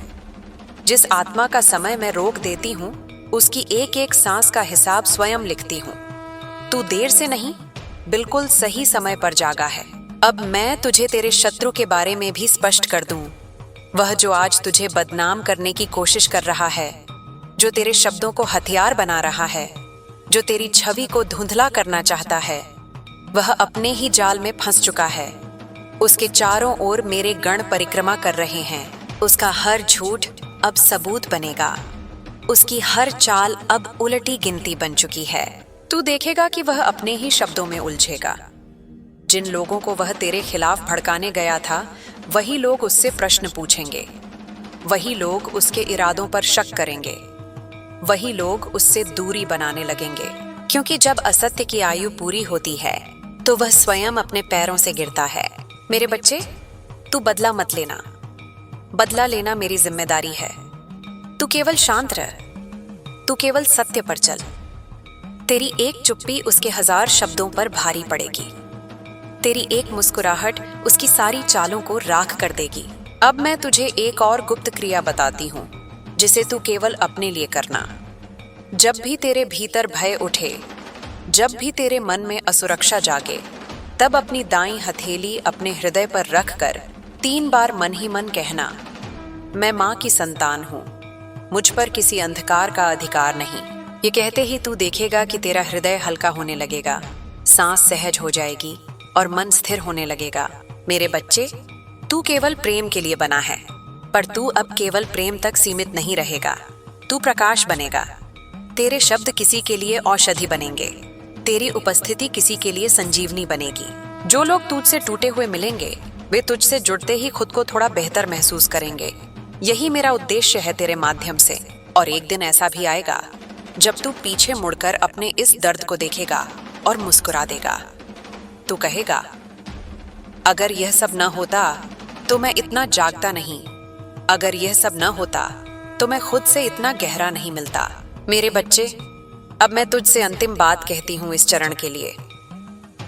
जिस आत्मा का समय मैं रोक देती हूँ, उसकी एक एक सांस का हिसाब स्वयं लिखती हूँ। तू देर से नहीं, बिल्कुल सही समय पर जागा है। अब मैं तुझे तेरे शत्रु के बारे में भी स्पष्ट कर दूं। वह जो आज तुझे बदनाम करने की कोशिश कर रहा है, जो तेरे शब्दों को हथियार बना रहा है, जो तेरी छवि को धुंधला करना चाहता है, वह अपने ही जाल में फंस चुका है। उसके चारों ओर मेरे गण परिक्रमा कर रहे हैं। उसका हर झूठ अब सबूत बनेगा। उसकी हर चाल अब उलटी गिनती बन चुकी है। तू देखेगा कि वह अपने ही शब्दों में उलझेगा। जिन लोगों को वह तेरे खिलाफ भड़काने गया था, वही लोग उससे प्रश्न पूछेंगे। वही लोग उसके इरादों पर शक करेंगे। वही लोग उससे दूरी बनाने लगेंगे, क्योंकि जब असत्य की आयु पूरी होती है, तो वह स्वयं अपने पैरों से गिरता है। मेरे बच्चे, तू बदला मत लेना। बदला लेना मेरी जिम्मेदारी है। तू केवल शांत रह, तू केवल सत्य पर चल। तेरी एक चुप्पी उसके 1000 शब्दों पर भारी पड़ेगी। तेरी एक मुस्कुराहट उसकी सारी चालों को राख कर देगी। अब मैं तुझे एक और गुप्त क्रिया बताती हूँ, जिसे तू केवल अपने लिए करना। जब भी तेरे भीतर भय उठे, जब भी तेरे मन में असुरक्षा जागे, तब अपनी दाईं हथेली अपने हृदय पर रख कर 3 बार मन ही मन कहना, मैं माँ की संतान हूँ, मुझ पर किसी अंधकार का अधिकार नहीं। ये कहते ही तू देखेगा कि तेरा हृदय हल्का होने लगेगा, सांस सहज हो जाएगी और मन स्थिर होने लगेगा। मेरे बच्चे, तू केवल प्रेम के लिए बना है, पर तू अब केवल प्रेम तक सीमित नहीं रहेगा। तू प्रकाश बनेगा। तेरे शब्द किसी के लिए औषधि बनेंगे। तेरी उपस्थिति किसी के लिए संजीवनी बनेगी। जो लोग तुझसे टूटे हुए मिलेंगे, वे तुझसे जुड़ते ही खुद को थोड़ा बेहतर महसूस करेंगे। यही मेरा उद्देश्य है तेरे माध्यम से। और एक दिन ऐसा भी आएगा जब तू पीछे मुड़कर अपने इस दर्द को देखेगा और मुस्कुरा देगा। तू कहेगा, अगर यह सब न होता तो मैं इतना जागता नहीं। अगर यह सब न होता तो मैं खुद से इतना गहरा नहीं मिलता। मेरे बच्चे, अब मैं तुझसे अंतिम बात कहती हूँ इस चरण के लिए।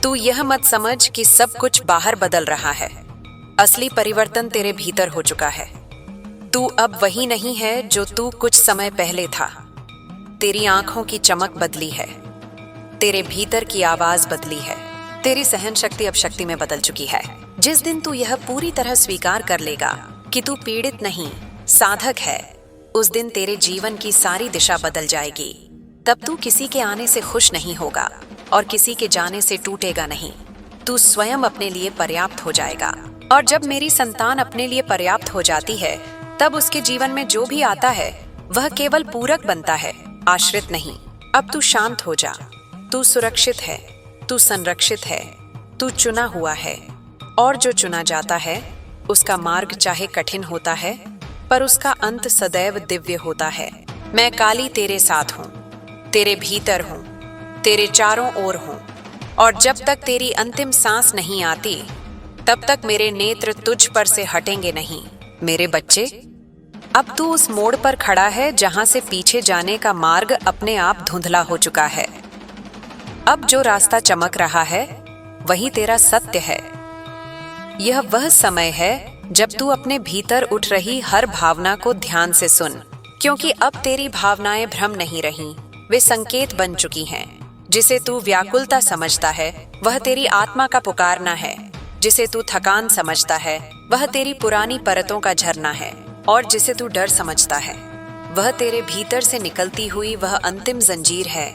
तू यह मत समझ कि सब कुछ बाहर बदल रहा है। असली परिवर्तन तेरे भीतर हो चुका है। तू अब वही नहीं है जो तू कुछ समय पहले था। तेरी आंखों की चमक बदली है। तेरे भीतर की आवाज बदली है। तेरी सहन शक्ति अब शक्ति में बदल चुकी है। जिस दिन तू यह पूरी तरह स्वीकार कर लेगा कि तू पीड़ित नहीं, साधक है, उस दिन तेरे जीवन की सारी दिशा बदल जाएगी। तब तू किसी के आने से खुश नहीं होगा और किसी के जाने से टूटेगा नहीं। तू स्वयं अपने लिए पर्याप्त हो जाएगा। और जब मेरी संतान अपने लिए पर्याप्त हो जाती है, तब उसके जीवन में जो भी आता है वह केवल पूरक बनता है, आश्रित नहीं। अब तू शांत हो जा। तू सुरक्षित है, तू संरक्षित है, तू चुना हुआ है। और जो चुना जाता है उसका मार्ग चाहे कठिन होता है, पर उसका अंत सदैव दिव्य होता है। मैं काली तेरे साथ हूँ, तेरे भीतर हूँ, तेरे चारों ओर हूँ, और जब तक तेरी अंतिम सांस नहीं आती तब तक मेरे नेत्र तुझ पर से हटेंगे नहीं। मेरे बच्चे, अब तू उस मोड़ पर खड़ा है जहां से पीछे जाने का मार्ग अपने आप धुंधला हो चुका है। अब जो रास्ता चमक रहा है वही तेरा सत्य है। यह वह समय है जब तू अपने भीतर उठ रही हर भावना को ध्यान से सुन, क्योंकि अब तेरी भावनाएं भ्रम नहीं रहीं, वे संकेत बन चुकी हैं। जिसे तू व्याकुलता समझता है वह तेरी आत्मा का पुकारना है। जिसे तू थकान समझता है वह तेरी पुरानी परतों का झरना है। और जिसे तू डर समझता है वह तेरे भीतर से निकलती हुई वह अंतिम जंजीर है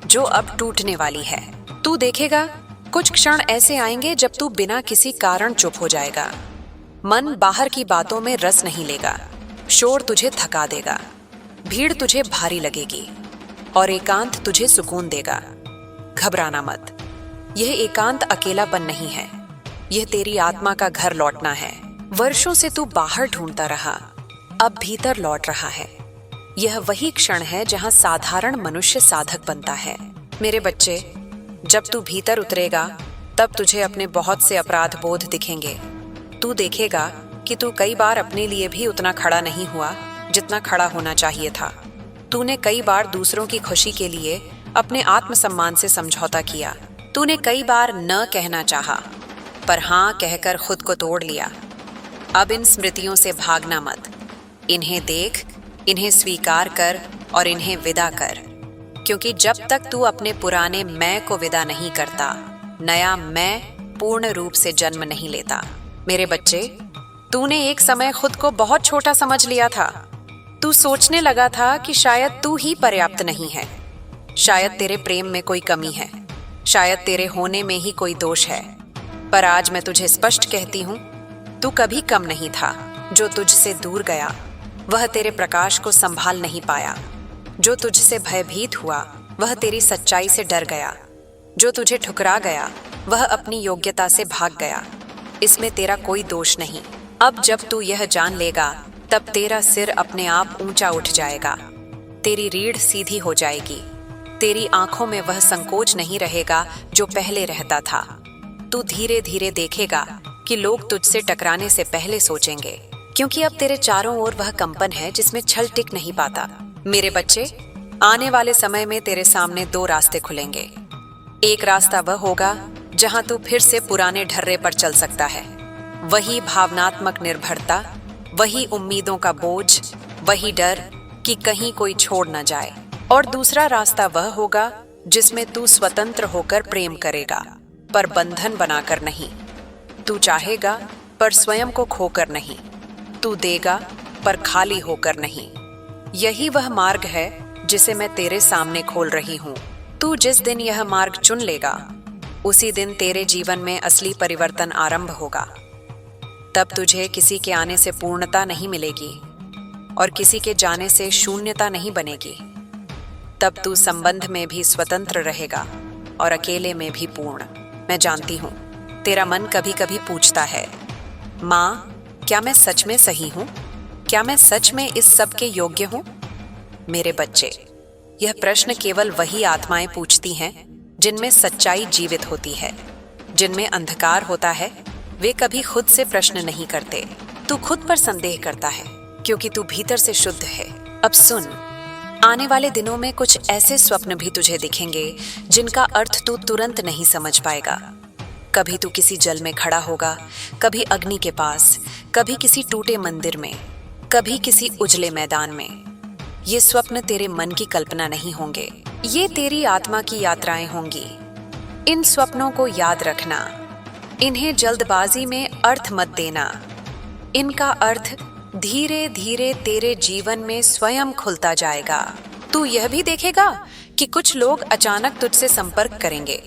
जो अब टूटने वाली है। तू देखेगा कुछ क्षण ऐसे आएंगे जब तू बिना किसी कारण चुप हो जाएगा। मन बाहर की बातों में रस नहीं लेगा, शोर तुझे थका देगा, भीड़ तुझे भारी लगेगी और एकांत तुझे सुकून देगा। घबराना मत, यह एकांत अकेलापन नहीं है, यह तेरी आत्मा का घर लौटना है। वर्षों से तू बाहर ढूंढता रहा, अब भीतर लौट रहा है। यह वही क्षण है जहां साधारण मनुष्य साधक बनता है। मेरे बच्चे, जब तू भीतर उतरेगा तब तुझे अपने बहुत से अपराध बोध दिखेंगे। तू देखेगा कि तू कई बार अपने लिए भी उतना खड़ा नहीं हुआ जितना खड़ा होना चाहिए था। तूने कई बार दूसरों की खुशी के लिए अपने आत्मसम्मान से समझौता किया। तूने कई बार न कहना चाहा, पर हाँ कहकर खुद को तोड़ लिया। अब इन स्मृतियों से भागना मत, इन्हें देख, इन्हें स्वीकार कर और इन्हें विदा कर, क्योंकि जब तक तू अपने पुराने मैं को विदा नहीं करता, नया मैं पूर्ण रूप से जन्म नहीं लेता। मेरे बच्चे, तूने एक समय खुद को बहुत छोटा समझ लिया था। तू सोचने लगा था कि शायद तू ही पर्याप्त नहीं है, शायद तेरे प्रेम में कोई कमी है, शायद तेरे होने में ही कोई दोष है। पर आज मैं तुझे स्पष्ट कहती हूँ, तू कभी कम नहीं था। जो तुझसे दूर गया वह तेरे प्रकाश को संभाल नहीं पाया। जो तुझसे भयभीत हुआ वह तेरी सच्चाई से डर गया। जो तुझे ठुकरा गया वह अपनी योग्यता से भाग गया। इसमें तेरा कोई दोष नहीं। अब जब तू यह जान लेगा तब तेरा सिर अपने आप ऊंचा उठ जाएगा, तेरी रीढ़ सीधी हो जाएगी, तेरी आंखों में वह संकोच नहीं रहेगा जो पहले रहता था। तू धीरे धीरे देखेगा कि लोग तुझसे टकराने से पहले सोचेंगे, क्योंकि अब तेरे चारों ओर वह कंपन है जिसमें छल टिक नहीं पाता। मेरे बच्चे, आने वाले समय में तेरे सामने दो रास्ते खुलेंगे। एक रास्ता वह होगा जहां तू फिर से पुराने ढर्रे पर चल सकता है, वही भावनात्मक निर्भरता, वही उम्मीदों का बोझ, वही डर कि कहीं कोई छोड़ न जाए। और दूसरा रास्ता वह होगा जिसमें तू स्वतंत्र होकर प्रेम करेगा, पर बंधन बनाकर नहीं। तू चाहेगा पर स्वयं को खोकर नहीं। तू देगा पर खाली होकर नहीं। यही वह मार्ग है जिसे मैं तेरे सामने खोल रही हूँ। तू जिस दिन यह मार्ग चुन लेगा उसी दिन तेरे जीवन में असली परिवर्तन आरंभ होगा। तब तुझे किसी के आने से पूर्णता नहीं मिलेगी और किसी के जाने से शून्यता नहीं बनेगी। तब तू संबंध में भी स्वतंत्र रहेगा और अकेले में भी पूर्ण। मैं जानती हूँ तेरा मन कभी कभी पूछता है, माँ, क्या मैं सच में सही हूँ? क्या मैं सच में इस सब के योग्य हूँ? मेरे बच्चे, यह प्रश्न केवल वही आत्माएं पूछती हैं जिनमें सच्चाई जीवित होती है। जिनमें अंधकार होता है वे कभी खुद से प्रश्न नहीं करते। तू खुद पर संदेह करता है क्योंकि तू भीतर से शुद्ध है। अब सुन, आने वाले दिनों में कुछ ऐसे स्वप्न भी तुझे दिखेंगे जिनका अर्थ तू तुरंत नहीं समझ पाएगा। कभी तू किसी जल में खड़ा होगा, कभी अग्नि के पास, कभी किसी टूटे मंदिर में, कभी किसी उजले मैदान में। ये स्वप्न तेरे मन की कल्पना नहीं होंगे, ये तेरी आत्मा की यात्राएं होंगी। इन स्वप्नों को याद रखना, इन्हें जल्दबाजी में अर्थ मत देना। इनका अर्थ धीरे धीरे तेरे जीवन में स्वयं खुलता जाएगा। तू यह भी देखेगा कि कुछ लोग अचानक तुझसे संपर्क करेंगे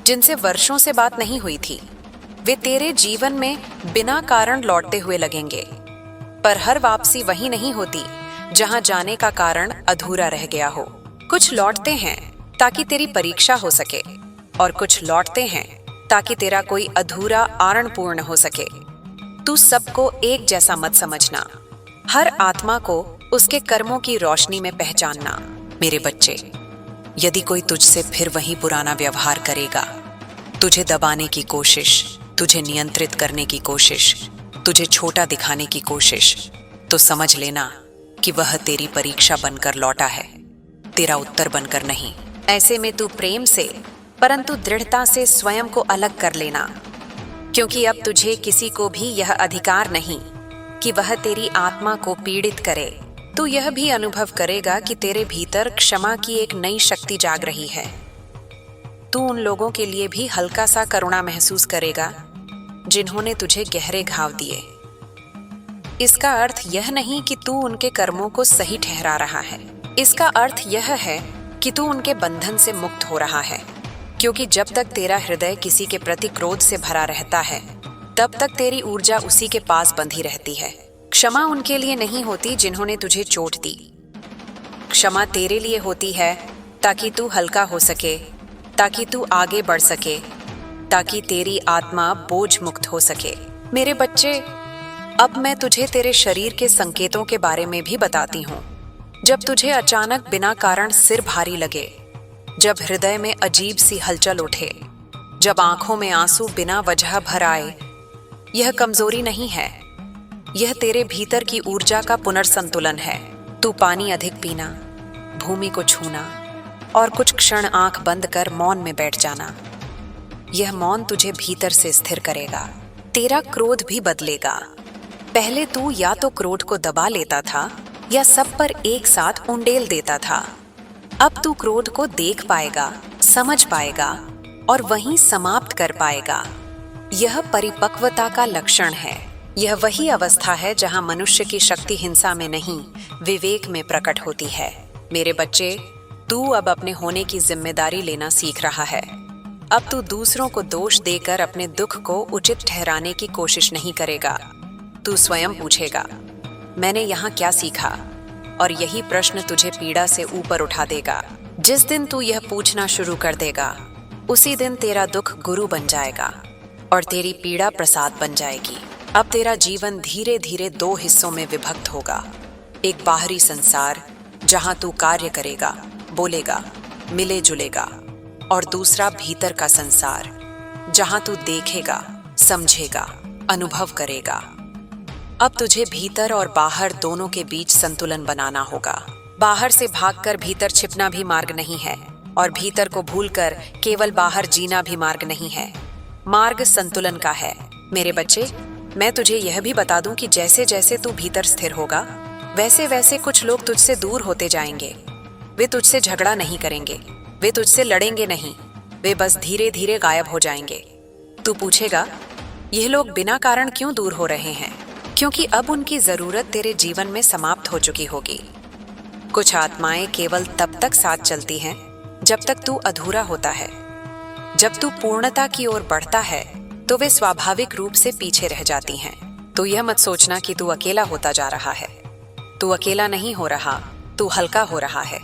जिनसे वर्षों से बात नहीं हुई थी। वे तेरे जीवन में बिना कारण लौटते हुए लगेंगे। पर हर वापसी वही नहीं होती जहां जाने का कारण अधूरा रह गया हो। कुछ लौटते हैं ताकि तेरी परीक्षा हो सके, और कुछ लौटते हैं ताकि तेरा कोई अधूरा आरण पूर्ण हो सके। तू सबको एक जैसा मत समझना, हर आत्मा को उसके कर्मों की रोशनी में पहचानना। मेरे बच्चे, यदि कोई तुझसे फिर वही पुराना व्यवहार करेगा, तुझे दबाने की कोशिश, तुझे नियंत्रित करने की कोशिश, तुझे छोटा दिखाने की कोशिश, तो समझ लेना कि वह तेरी परीक्षा बनकर लौटा है, तेरा उत्तर बनकर नहीं। ऐसे में तू प्रेम से परंतु दृढ़ता से स्वयं को अलग कर लेना, क्योंकि अब तुझे किसी को भी यह अधिकार नहीं कि वह तेरी आत्मा को पीड़ित करे। तू यह भी अनुभव करेगा कि तेरे भीतर क्षमा की एक नई शक्ति जाग रही है। तू उन लोगों के लिए भी हल्का सा करुणा महसूस करेगा जिन्होंने तुझे गहरे घाव दिए। इसका अर्थ यह नहीं कि तू उनके कर्मों को सही ठहरा रहा है, इसका अर्थ यह है कि तू उनके बंधन से मुक्त हो रहा है। क्योंकि जब तक तेरा हृदय किसी के प्रति क्रोध से भरा रहता है, तब तक तेरी ऊर्जा उसी के पास बंधी रहती है। क्षमा उनके लिए नहीं होती जिन्होंने तुझे चोट दी, क्षमा तेरे लिए होती है ताकि तू हल्का हो सके, ताकि तू आगे बढ़ सके, ताकि तेरी आत्मा बोझ मुक्त हो सके। मेरे बच्चे, अब मैं तुझे तेरे शरीर के संकेतों के बारे में भी बताती हूँ। जब तुझे अचानक बिना कारण सिर भारी लगे, जब हृदय में अजीब सी हलचल उठे, जब आंखों में आंसू बिना वजह भर आए, यह कमजोरी नहीं है, यह तेरे भीतर की ऊर्जा का पुनर्संतुलन है। तू पानी अधिक पीना, भूमि को छूना और कुछ क्षण आंख बंद कर मौन में बैठ जाना। यह मौन तुझे भीतर से स्थिर करेगा। तेरा क्रोध भी बदलेगा। पहले तू या तो क्रोध को दबा लेता था या सब पर एक साथ उंडेल देता था। अब तू क्रोध को देख पाएगा, समझ पाएगा और वहीं समाप्त कर पाएगा। यह परिपक्वता का लक्षण है। यह वही अवस्था है जहां मनुष्य की शक्ति हिंसा में नहीं, विवेक में प्रकट होती है। मेरे बच्चे, तू अब अपने होने की जिम्मेदारी लेना सीख रहा है। अब तू दूसरों को दोष देकर अपने दुख को उचित ठहराने की कोशिश नहीं करेगा। तू स्वयं पूछेगा, मैंने यहाँ क्या सीखा? और यही प्रश्न तुझे पीड़ा से ऊपर उठा देगा। जिस दिन तू यह पूछना शुरू कर देगा, उसी दिन तेरा दुख गुरु बन जाएगा और तेरी पीड़ा प्रसाद बन जाएगी। अब तेरा जीवन धीरे धीरे दो हिस्सों में विभक्त होगा। एक बाहरी संसार जहां तू कार्य करेगा, बोलेगा, मिले जुलेगा, और दूसरा भीतर का संसार जहां तू देखेगा, समझेगा, अनुभव करेगा। अब तुझे भीतर और बाहर दोनों के बीच संतुलन बनाना होगा। बाहर से भागकर भीतर छिपना भी मार्ग नहीं है, और भीतर को भूलकर केवल बाहर जीना भी मार्ग नहीं है। मार्ग संतुलन का है। मेरे बच्चे, मैं तुझे यह भी बता दूं कि जैसे जैसे तू भीतर स्थिर होगा, वैसे वैसे कुछ लोग तुझसे दूर होते जाएंगे। वे तुझसे झगड़ा नहीं करेंगे, वे तुझसे लड़ेंगे नहीं, वे बस धीरे धीरे गायब हो जाएंगे। तू पूछेगा, यह लोग बिना कारण क्यों दूर हो रहे हैं? क्योंकि अब उनकी जरूरत तेरे जीवन में समाप्त हो चुकी होगी। कुछ आत्माएं केवल तब तक साथ चलती हैं जब तक तू अधूरा होता है। जब तू पूर्णता की ओर बढ़ता है तो वे स्वाभाविक रूप से पीछे रह जाती हैं। तो यह मत सोचना कि तू अकेला होता जा रहा है। तू अकेला नहीं हो रहा, तू हल्का हो रहा है।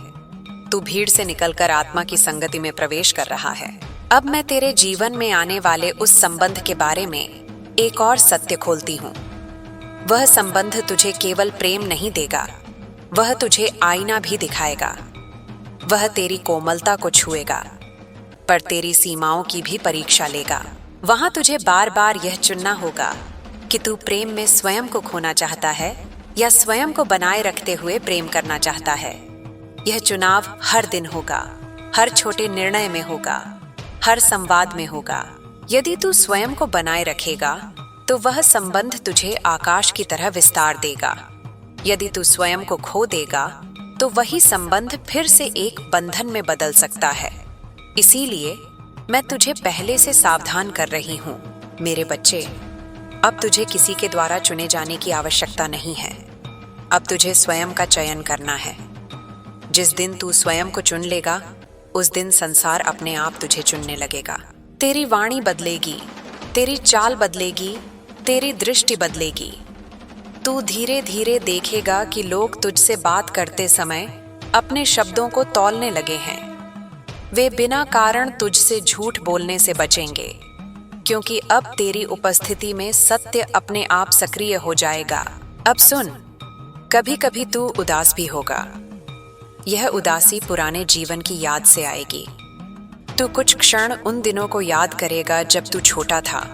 तू भीड़ से निकलकर आत्मा की संगति में प्रवेश कर रहा है। अब मैं तेरे जीवन में आने वाले उस संबंध के बारे में एक और सत्य खोलती हूँ। वह संबंध तुझे केवल प्रेम नहीं देगा, वह तुझे आईना भी दिखाएगा। वह तेरी कोमलता को छुएगा, पर तेरी सीमाओं की भी परीक्षा लेगा। वहां तुझे बार बार यह चुनना होगा कि तू प्रेम में स्वयं को खोना चाहता है या स्वयं को बनाए रखते हुए प्रेम करना चाहता है। यह चुनाव हर दिन होगा, हर छोटे निर्णय में होगा, हर संवाद में होगा। यदि तू स्वयं को बनाए रखेगा तो वह संबंध तुझे आकाश की तरह विस्तार देगा। यदि तू स्वयं को खो देगा तो वही संबंध फिर से एक बंधन में बदल सकता है। इसीलिए मैं तुझे पहले से सावधान कर रही हूँ। मेरे बच्चे, अब तुझे किसी के द्वारा चुने जाने की आवश्यकता नहीं है। अब तुझे स्वयं का चयन करना है। जिस दिन तू स्वयं को चुन लेगा, उस दिन संसार अपने आप तुझे चुनने लगेगा। तेरी वाणी बदलेगी, तेरी चाल बदलेगी, तेरी दृष्टि बदलेगी। तू धीरे धीरे देखेगा कि लोग तुझसे बात करते समय अपने शब्दों को तौलने लगे हैं। वे बिना कारण तुझसे झूठ बोलने से बचेंगे, क्योंकि अब तेरी उपस्थिति में सत्य अपने आप सक्रिय हो जाएगा। अब सुन, कभी कभी तू उदास भी होगा। यह उदासी पुराने जीवन की याद से आएगी। तू कुछ क्षण उन दिनों को याद करेगा जब तू छोटा था,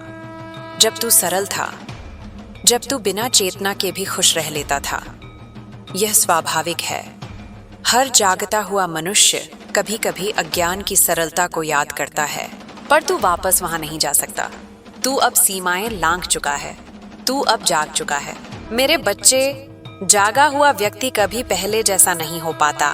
जब तू सरल था, जब तू बिना चेतना के भी खुश रह लेता था। यह स्वाभाविक है। हर जागता हुआ मनुष्य कभी कभी अज्ञान की सरलता को याद करता है, पर तू वापस वहां नहीं जा सकता। तू अब सीमाएं लांघ चुका है। तू अब जाग चुका है। मेरे बच्चे, जागा हुआ व्यक्ति कभी पहले जैसा नहीं हो पाता,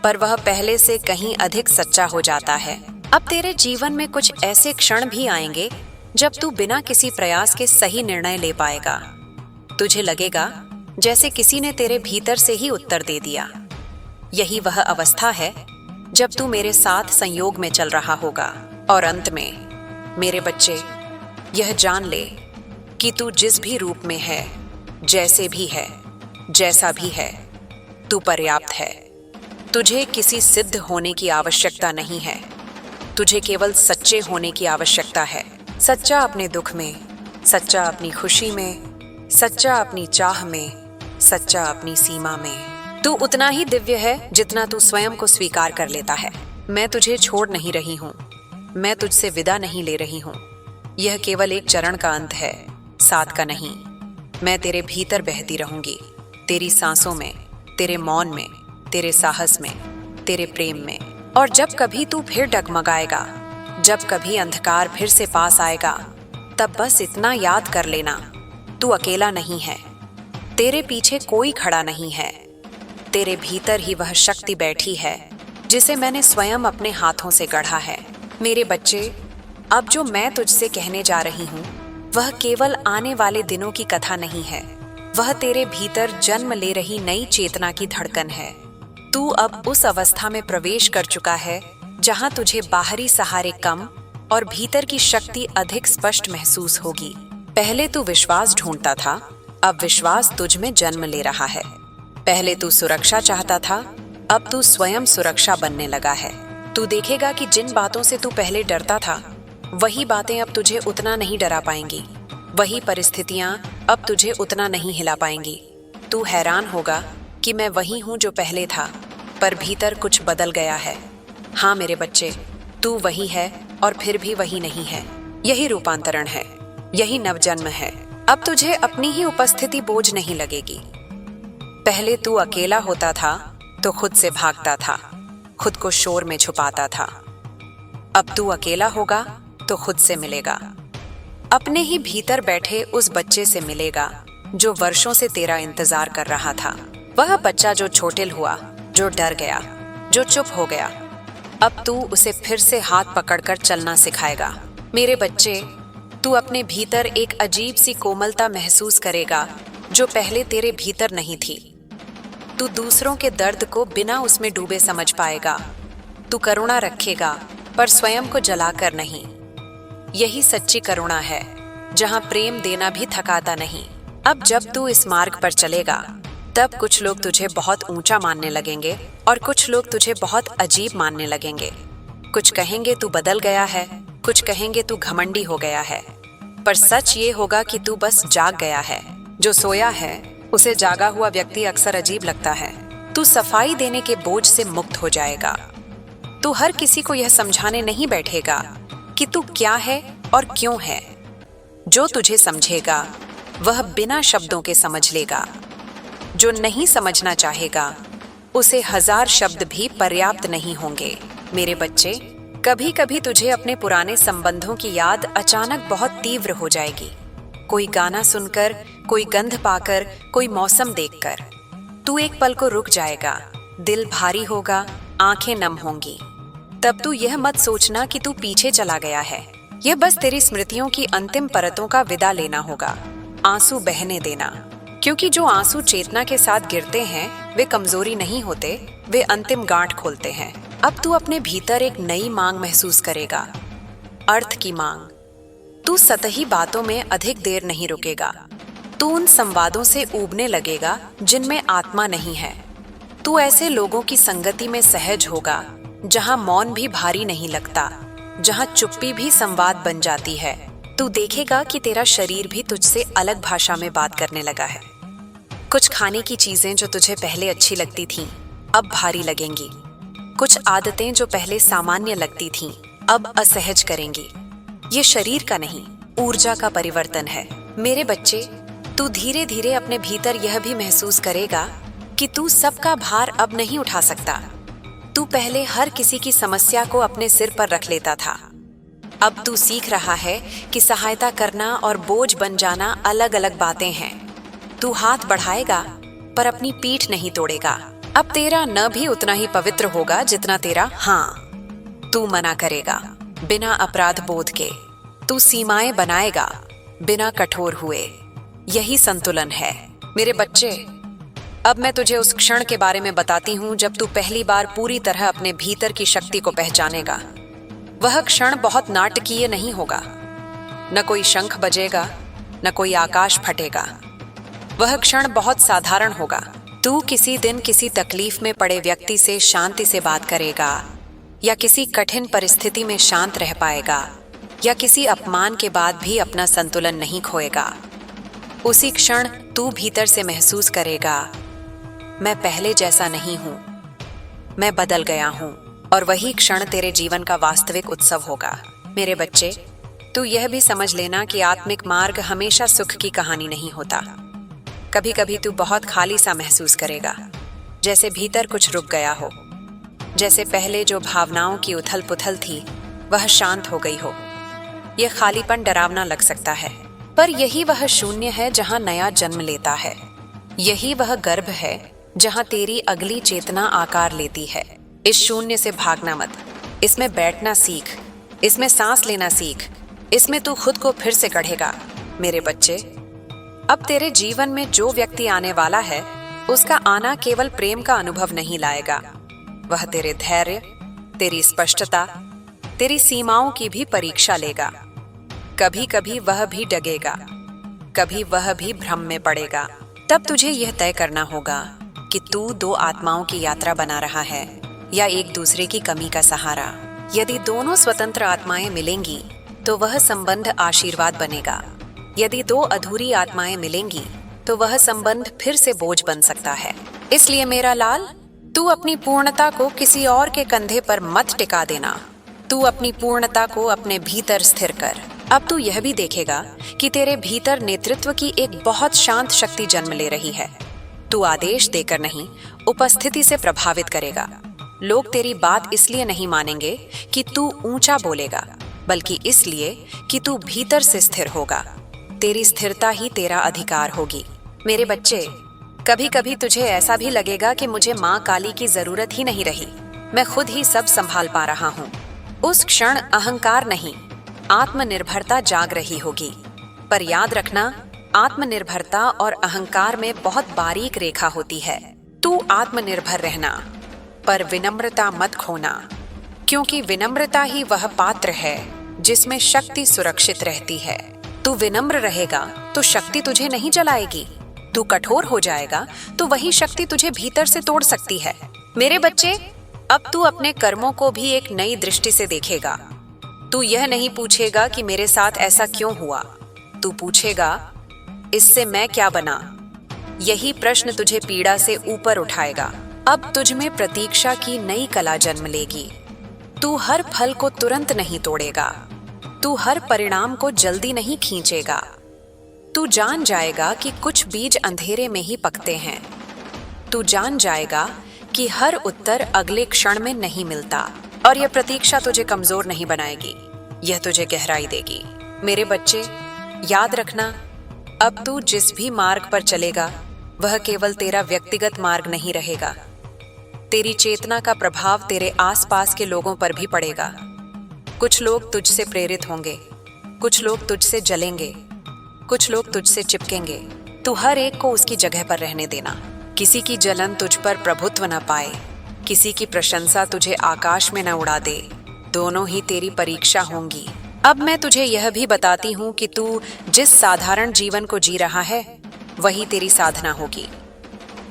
पर वह पहले से कहीं अधिक सच्चा हो जाता है। अब तेरे जीवन में कुछ ऐसे क्षण भी आएंगे जब तू बिना किसी प्रयास के सही निर्णय ले पाएगा। तुझे लगेगा जैसे किसी ने तेरे भीतर से ही उत्तर दे दिया। यही वह अवस्था है जब तू मेरे साथ संयोग में चल रहा होगा। और अंत में मेरे बच्चे, यह जान ले कि तू जिस भी रूप में है, जैसे भी है, जैसा भी है, तू पर्याप्त है। तुझे किसी सिद्ध होने की आवश्यकता नहीं है। तुझे केवल सच्चे होने की आवश्यकता है। सच्चा अपने दुख में, सच्चा अपनी खुशी में, सच्चा अपनी चाह में, सच्चा अपनी सीमा में। तू उतना ही दिव्य है जितना तू स्वयं को स्वीकार कर लेता है। मैं तुझे छोड़ नहीं रही हूँ। मैं तुझसे विदा नहीं ले रही हूँ। यह केवल एक चरण का अंत है, साथ का नहीं। मैं तेरे भीतर बहती रहूंगी, तेरी सांसों में, तेरे मौन में, तेरे साहस में, तेरे प्रेम में। और जब कभी तू फिर डगमगाएगा, जब कभी अंधकार फिर से पास आएगा, तब बस इतना याद कर लेना, तू अकेला नहीं है। तेरे पीछे कोई खड़ा नहीं है। तेरे भीतर ही वह शक्ति बैठी है जिसे मैंने स्वयं अपने हाथों से गढ़ा है। मेरे बच्चे, अब जो मैं तुझसे कहने जा रही हूँ वह केवल आने वाले दिनों की कथा नहीं है। वह तेरे भीतर जन्म ले रही नई चेतना की धड़कन है। तू अब उस अवस्था में प्रवेश कर चुका है जहां तुझे बाहरी सहारे कम और भीतर की शक्ति अधिक स्पष्ट महसूस होगी। पहले तू विश्वास ढूंढता था, अब विश्वास तुझ में जन्म ले रहा है। पहले तू सुरक्षा चाहता था, अब तू स्वयं सुरक्षा बनने लगा है। तू देखेगा कि जिन बातों से तू पहले डरता था, वही बातें अब तुझे उतना नहीं डरा पाएंगी। वही परिस्थितियां अब तुझे उतना नहीं हिला पाएंगी। तू हैरान होगा कि मैं वही हूं जो पहले था, पर भीतर कुछ बदल गया है। हाँ मेरे बच्चे, तू वही है और फिर भी वही नहीं है। यही रूपांतरण है, यही नवजन्म है। अब तुझे अपनी ही उपस्थिति बोझ नहीं लगेगी। पहले तू अकेला होता था तो खुद से भागता था, खुद को शोर में छुपाता था। अब तू अकेला होगा तो खुद से मिलेगा। अपने ही भीतर बैठे उस बच्चे से मिलेगा जो वर्षों से तेरा इंतजार कर रहा था। वह बच्चा जो छोटिल हुआ, जो डर गया, जो चुप हो गया, अब तू उसे फिर से हाथ पकड़कर चलना सिखाएगा। मेरे बच्चे, तू अपने भीतर एक अजीब सी कोमलता महसूस करेगा जो पहले तेरे भीतर नहीं थी। तू दूसरों के दर्द को बिना उसमें डूबे समझ पाएगा। तू करुणा रखेगा, पर स्वयं को जलाकर नहीं। यही सच्ची करुणा है, जहां प्रेम देना भी थकाता नहीं। अब जब तू इस मार्ग पर चलेगा, तब कुछ लोग तुझे बहुत ऊंचा मानने लगेंगे और कुछ लोग तुझे बहुत अजीब मानने लगेंगे। कुछ कहेंगे तू बदल गया है, कुछ कहेंगे तू घमंडी हो गया है, पर सच ये होगा कि तू बस जाग गया है। जो सोया है उसे जागा हुआ व्यक्ति अक्सर अजीब लगता है। तू सफाई देने के बोझ से मुक्त हो जाएगा। तू हर किसी को यह समझाने नहीं बैठेगा कि तू क्या है और क्यों है। जो तुझे समझेगा वह बिना शब्दों के समझ लेगा। जो नहीं समझना चाहेगा उसे 1000 शब्द भी पर्याप्त नहीं होंगे। मेरे बच्चे, कभी कभी तुझे अपने पुराने संबंधों की याद अचानक बहुत तीव्र हो जाएगी। कोई गाना सुनकर, कोई गंध पाकर, कोई मौसम देखकर तू एक पल को रुक जाएगा। दिल भारी होगा, आंखें नम होंगी। तब तू यह मत सोचना कि तू पीछे चला गया है। यह बस तेरी स्मृतियों की अंतिम परतों का विदा लेना होगा। आंसू बहने देना, क्योंकि जो आंसू चेतना के साथ गिरते हैं वे कमजोरी नहीं होते, वे अंतिम गांठ खोलते हैं। अब तू अपने भीतर एक नई मांग महसूस करेगा, अर्थ की मांग। तू सतही बातों में अधिक देर नहीं रुकेगा। तू उन संवादों से ऊबने लगेगा जिनमें आत्मा नहीं है। तू ऐसे लोगों की संगति में सहज होगा जहां मौन भी भारी नहीं लगता, जहां चुप्पी भी संवाद बन जाती है। तू देखेगा कि तेरा शरीर भी तुझसे अलग भाषा में बात करने लगा है। कुछ खाने की चीजें जो तुझे पहले अच्छी लगती थीं, अब भारी लगेंगी। कुछ आदतें जो पहले सामान्य लगती थीं, अब असहज करेंगी। ये शरीर का नहीं, ऊर्जा का परिवर्तन है। मेरे बच्चे, तू धीरे धीरे अपने भीतर यह भी महसूस करेगा कि तू सबका भार अब नहीं उठा सकता। तू पहले हर किसी की समस्या को अपने सिर पर रख लेता था। अब तू सीख रहा है कि सहायता करना और बोझ बन जाना अलग अलग बातें हैं। तू हाथ बढ़ाएगा पर अपनी पीठ नहीं तोड़ेगा। अब तेरा न भी उतना ही पवित्र होगा जितना तेरा हाँ। तू मना करेगा बिना अपराध बोध के। तू सीमाएं बनाएगा बिना कठोर हुए। यही संतुलन है मेरे बच्चे। अब मैं तुझे उस क्षण के बारे में बताती हूँ जब तू पहली बार पूरी तरह अपने भीतर की शक्ति को पहचानेगा। वह क्षण बहुत नाटकीय नहीं होगा। न कोई शंख बजेगा, न कोई आकाश फटेगा। वह क्षण बहुत साधारण होगा। तू किसी दिन किसी तकलीफ में पड़े व्यक्ति से शांति से बात करेगा, या किसी कठिन परिस्थिति में शांत रह पाएगा, या किसी अपमान के बाद भी अपना संतुलन नहीं खोएगा। उसी क्षण तू भीतर से महसूस करेगा, मैं पहले जैसा नहीं हूं, मैं बदल गया हूं। और वही क्षण तेरे जीवन का वास्तविक उत्सव होगा। मेरे बच्चे, तू यह भी समझ लेना कि आत्मिक मार्ग हमेशा सुख की कहानी नहीं होता। कभी कभी तू बहुत खाली सा महसूस करेगा, जैसे भीतर कुछ रुक गया हो, जैसे पहले जो भावनाओं की उथल पुथल थी वह शांत हो गई हो। यह खालीपन डरावना लग सकता है, पर यही वह शून्य है जहां नया जन्म लेता है। यही वह गर्भ है जहां तेरी अगली चेतना आकार लेती है। इस शून्य से भागना मत। इसमें बैठना सीख, इसमें सांस लेना सीख, इसमें तू खुद को फिर से गढ़ेगा। मेरे बच्चे, अब तेरे जीवन में जो व्यक्ति आने वाला है उसका आना केवल प्रेम का अनुभव नहीं लाएगा। वह तेरे धैर्य, तेरी स्पष्टता, तेरी सीमाओं की भी परीक्षा लेगा। कभी कभी वह भी डगेगा, कभी वह भी भ्रम में पड़ेगा। तब तुझे यह तय करना होगा कि तू दो आत्माओं की यात्रा बना रहा है या एक दूसरे की कमी का सहारा। यदि दोनों स्वतंत्र आत्माएं मिलेंगी तो वह संबंध आशीर्वाद बनेगा। यदि दो अधूरी आत्माएं मिलेंगी तो वह संबंध फिर से बोझ बन सकता है। इसलिए मेरा लाल, तू अपनी पूर्णता को किसी और के कंधे पर मत टिका देना। तू अपनी पूर्णता को अपने भीतर स्थिर कर। अब तू यह भी देखेगा कि तेरे भीतर नेतृत्व की एक बहुत शांत शक्ति जन्म ले रही है। तू आदेश देकर नहीं, उपस्थिति से प्रभावित करेगा। लोग तेरी बात इसलिए नहीं मानेंगे कि तू ऊंचा बोलेगा, बल्कि इसलिए कि तू भीतर से स्थिर होगा। तेरी स्थिरता ही तेरा अधिकार होगी। मेरे बच्चे, कभी कभी तुझे ऐसा भी लगेगा कि मुझे माँ काली की जरूरत ही नहीं रही, मैं खुद ही सब संभाल पा रहा हूँ। उस क्षण अहंकार नहीं, आत्मनिर्भरता जाग रही होगी। पर याद रखना, आत्मनिर्भरता और अहंकार में बहुत बारीक रेखा होती है। तू आत्मनिर्भर रहना, पर विनम्रता मत खोना, क्योंकि विनम्रता ही वह पात्र है जिसमें शक्ति सुरक्षित रहती है। तू विनम्र रहेगा तो शक्ति तुझे नहीं जलाएगी। तू कठोर हो जाएगा तो वही शक्ति तुझे भीतर से तोड़ सकती है। मेरे बच्चे, अब तू अपने कर्मों को भी एक नई दृष्टि से देखेगा। तू यह नहीं पूछेगा कि मेरे साथ ऐसा क्यों हुआ, तू पूछेगा इससे मैं क्या बना। यही प्रश्न तुझे पीड़ा से ऊपर उठाएगा। अब तुझ में प्रतीक्षा की नई कला जन्म लेगी। तू हर फल को तुरंत नहीं तोड़ेगा, तू हर परिणाम को जल्दी नहीं खींचेगा। तू जान जाएगा कि कुछ बीज अंधेरे में ही पकते हैं। तू जान जाएगा कि हर उत्तर अगले क्षण में नहीं मिलता, और यह प्रतीक्षा तुझे कमजोर नहीं बनाएगी, यह तुझे गहराई देगी। मेरे बच्चे, याद रखना, अब तू जिस भी मार्ग पर चलेगा वह केवल तेरा व्यक्तिगत मार्ग नहीं रहेगा। तेरी चेतना का प्रभाव तेरे आसपास के लोगों पर भी पड़ेगा। कुछ लोग तुझसे प्रेरित होंगे, कुछ लोग तुझसे जलेंगे, कुछ लोग तुझसे चिपकेंगे। तू हर एक को उसकी जगह पर रहने देना। किसी की जलन तुझ पर प्रभुत्व न पाए, किसी की प्रशंसा तुझे आकाश में न उड़ा दे। दोनों ही तेरी परीक्षा होंगी। अब मैं तुझे यह भी बताती हूँ कि तू जिस साधारण जीवन को जी रहा है वही तेरी साधना होगी।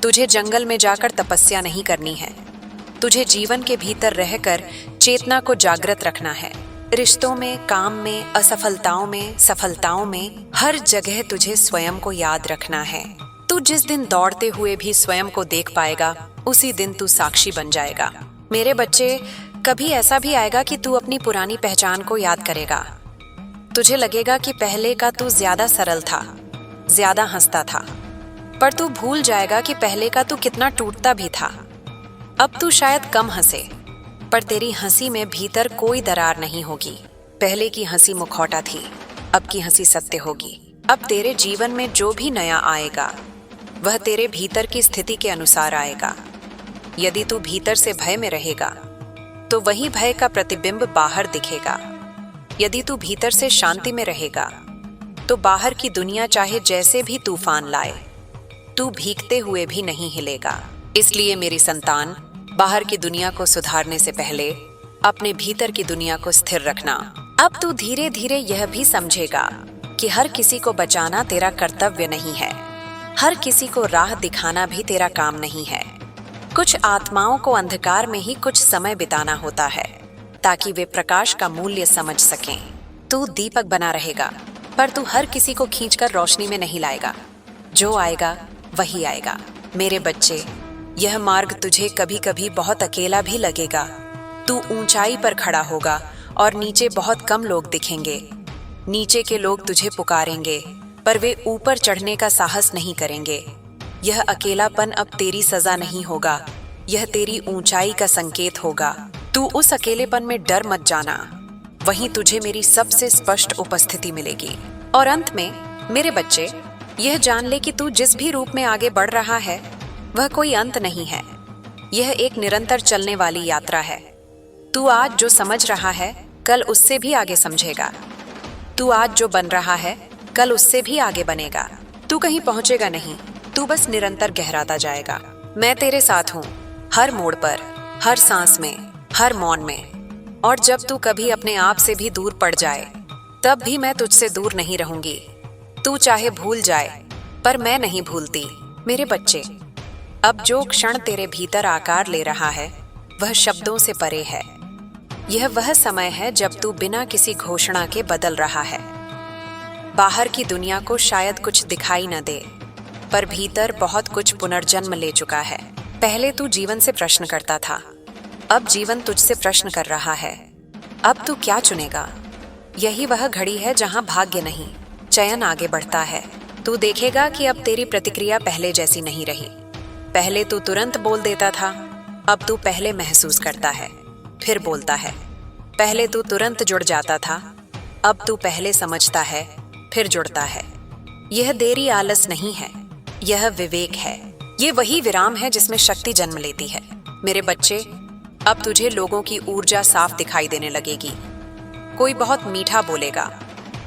तुझे जंगल में जाकर तपस्या नहीं करनी है, तुझे जीवन के भीतर रहकर चेतना को जागृत रखना है। रिश्तों में, काम में, असफलताओं में, सफलताओं में, हर जगह तुझे स्वयं को याद रखना है। तू जिस दिन दौड़ते हुए भी स्वयं को देख पाएगा, उसी दिन तू साक्षी बन जाएगा। मेरे बच्चे, कभी ऐसा भी आएगा कि तू अपनी पुरानी पहचान को याद करेगा। तुझे लगेगा कि पहले का तू ज्यादा सरल था, ज्यादा हंसता था, पर तू भूल जाएगा कि पहले का तू कितना टूटता भी था। अब तू शायद कम हंसे, पर तेरी हंसी में भीतर कोई दरार नहीं होगी। पहले की हंसी मुखौटा थी, अब की हंसी सत्य होगी। अब तेरे जीवन में जो भी नया आएगा, वह तेरे भीतर की स्थिति के अनुसार आएगा। यदि तू भीतर से भय में रहेगा, तो वही भय का प्रतिबिंब बाहर दिखेगा। यदि तू भीतर से शांति में रहेगा, तो बाहर की दुनिया चाहे जैसे भी तूफान लाए, तू भीगते हुए भी नहीं हिलेगा। इसलिए मेरी संतान, बाहर की दुनिया को सुधारने से पहले अपने भीतर की दुनिया को स्थिर रखना। अब तू धीरे धीरे यह भी समझेगा कि हर किसी को बचाना तेरा कर्तव्य नहीं है, हर किसी को राह दिखाना भी तेरा काम नहीं है। कुछ आत्माओं को अंधकार में ही कुछ समय बिताना होता है, ताकि वे प्रकाश का मूल्य समझ सकें। तू दीपक बना रहेगा, पर तू हर किसी को खींचकर रोशनी में नहीं लाएगा। जो आएगा वही आएगा। मेरे बच्चे, यह मार्ग तुझे कभी कभी बहुत अकेला भी लगेगा। तू ऊंचाई पर खड़ा होगा और नीचे बहुत कम लोग दिखेंगे। नीचे के लोग तुझे पुकारेंगे, पर वे ऊपर चढ़ने का साहस नहीं करेंगे। यह अकेलापन अब तेरी सजा नहीं होगा, यह तेरी ऊंचाई का संकेत होगा। तू उस अकेलेपन में डर मत जाना, वहीं तुझे मेरी सबसे स्पष्ट उपस्थिति मिलेगी। और अंत में मेरे बच्चे, यह जान ले कि तू जिस भी रूप में आगे बढ़ रहा है, वह कोई अंत नहीं है। यह एक निरंतर चलने वाली यात्रा है। तू आज जो समझ रहा है, कल उससे भी आगे समझेगा। तू आज जो बन रहा है, कल उससे भी आगे बनेगा। तू कहीं पहुंचेगा नहीं, तू बस निरंतर गहराता जाएगा। मैं तेरे साथ हूँ, हर मोड़ पर, हर सांस में, हर मौन में। और जब तू कभी अपने आप से भी दूर पड़ जाए, तब भी मैं तुझसे दूर नहीं रहूंगी। तू चाहे भूल जाए, पर मैं नहीं भूलती। मेरे बच्चे, अब जो क्षण तेरे भीतर आकार ले रहा है, वह शब्दों से परे है। यह वह समय है जब तू बिना किसी घोषणा के बदल रहा है। बाहर की दुनिया को शायद कुछ दिखाई न दे, पर भीतर बहुत कुछ पुनर्जन्म ले चुका है। पहले तू जीवन से प्रश्न करता था, अब जीवन तुझसे प्रश्न कर रहा है। अब तू क्या चुनेगा? यही वह घड़ी है जहां भाग्य नहीं, चयन आगे बढ़ता है। तू देखेगा कि अब तेरी प्रतिक्रिया पहले जैसी नहीं रही। पहले तू तुरंत बोल देता था, अब तू पहले महसूस करता है, फिर बोलता है। पहले तू तुरंत जुड़ जाता था, अब तू पहले समझता है, फिर जुड़ता है। यह देरी आलस नहीं है, यह विवेक है। यह वही विराम है जिसमें शक्ति जन्म लेती है। मेरे बच्चे, अब तुझे लोगों की ऊर्जा साफ दिखाई देने लगेगी। कोई बहुत मीठा बोलेगा,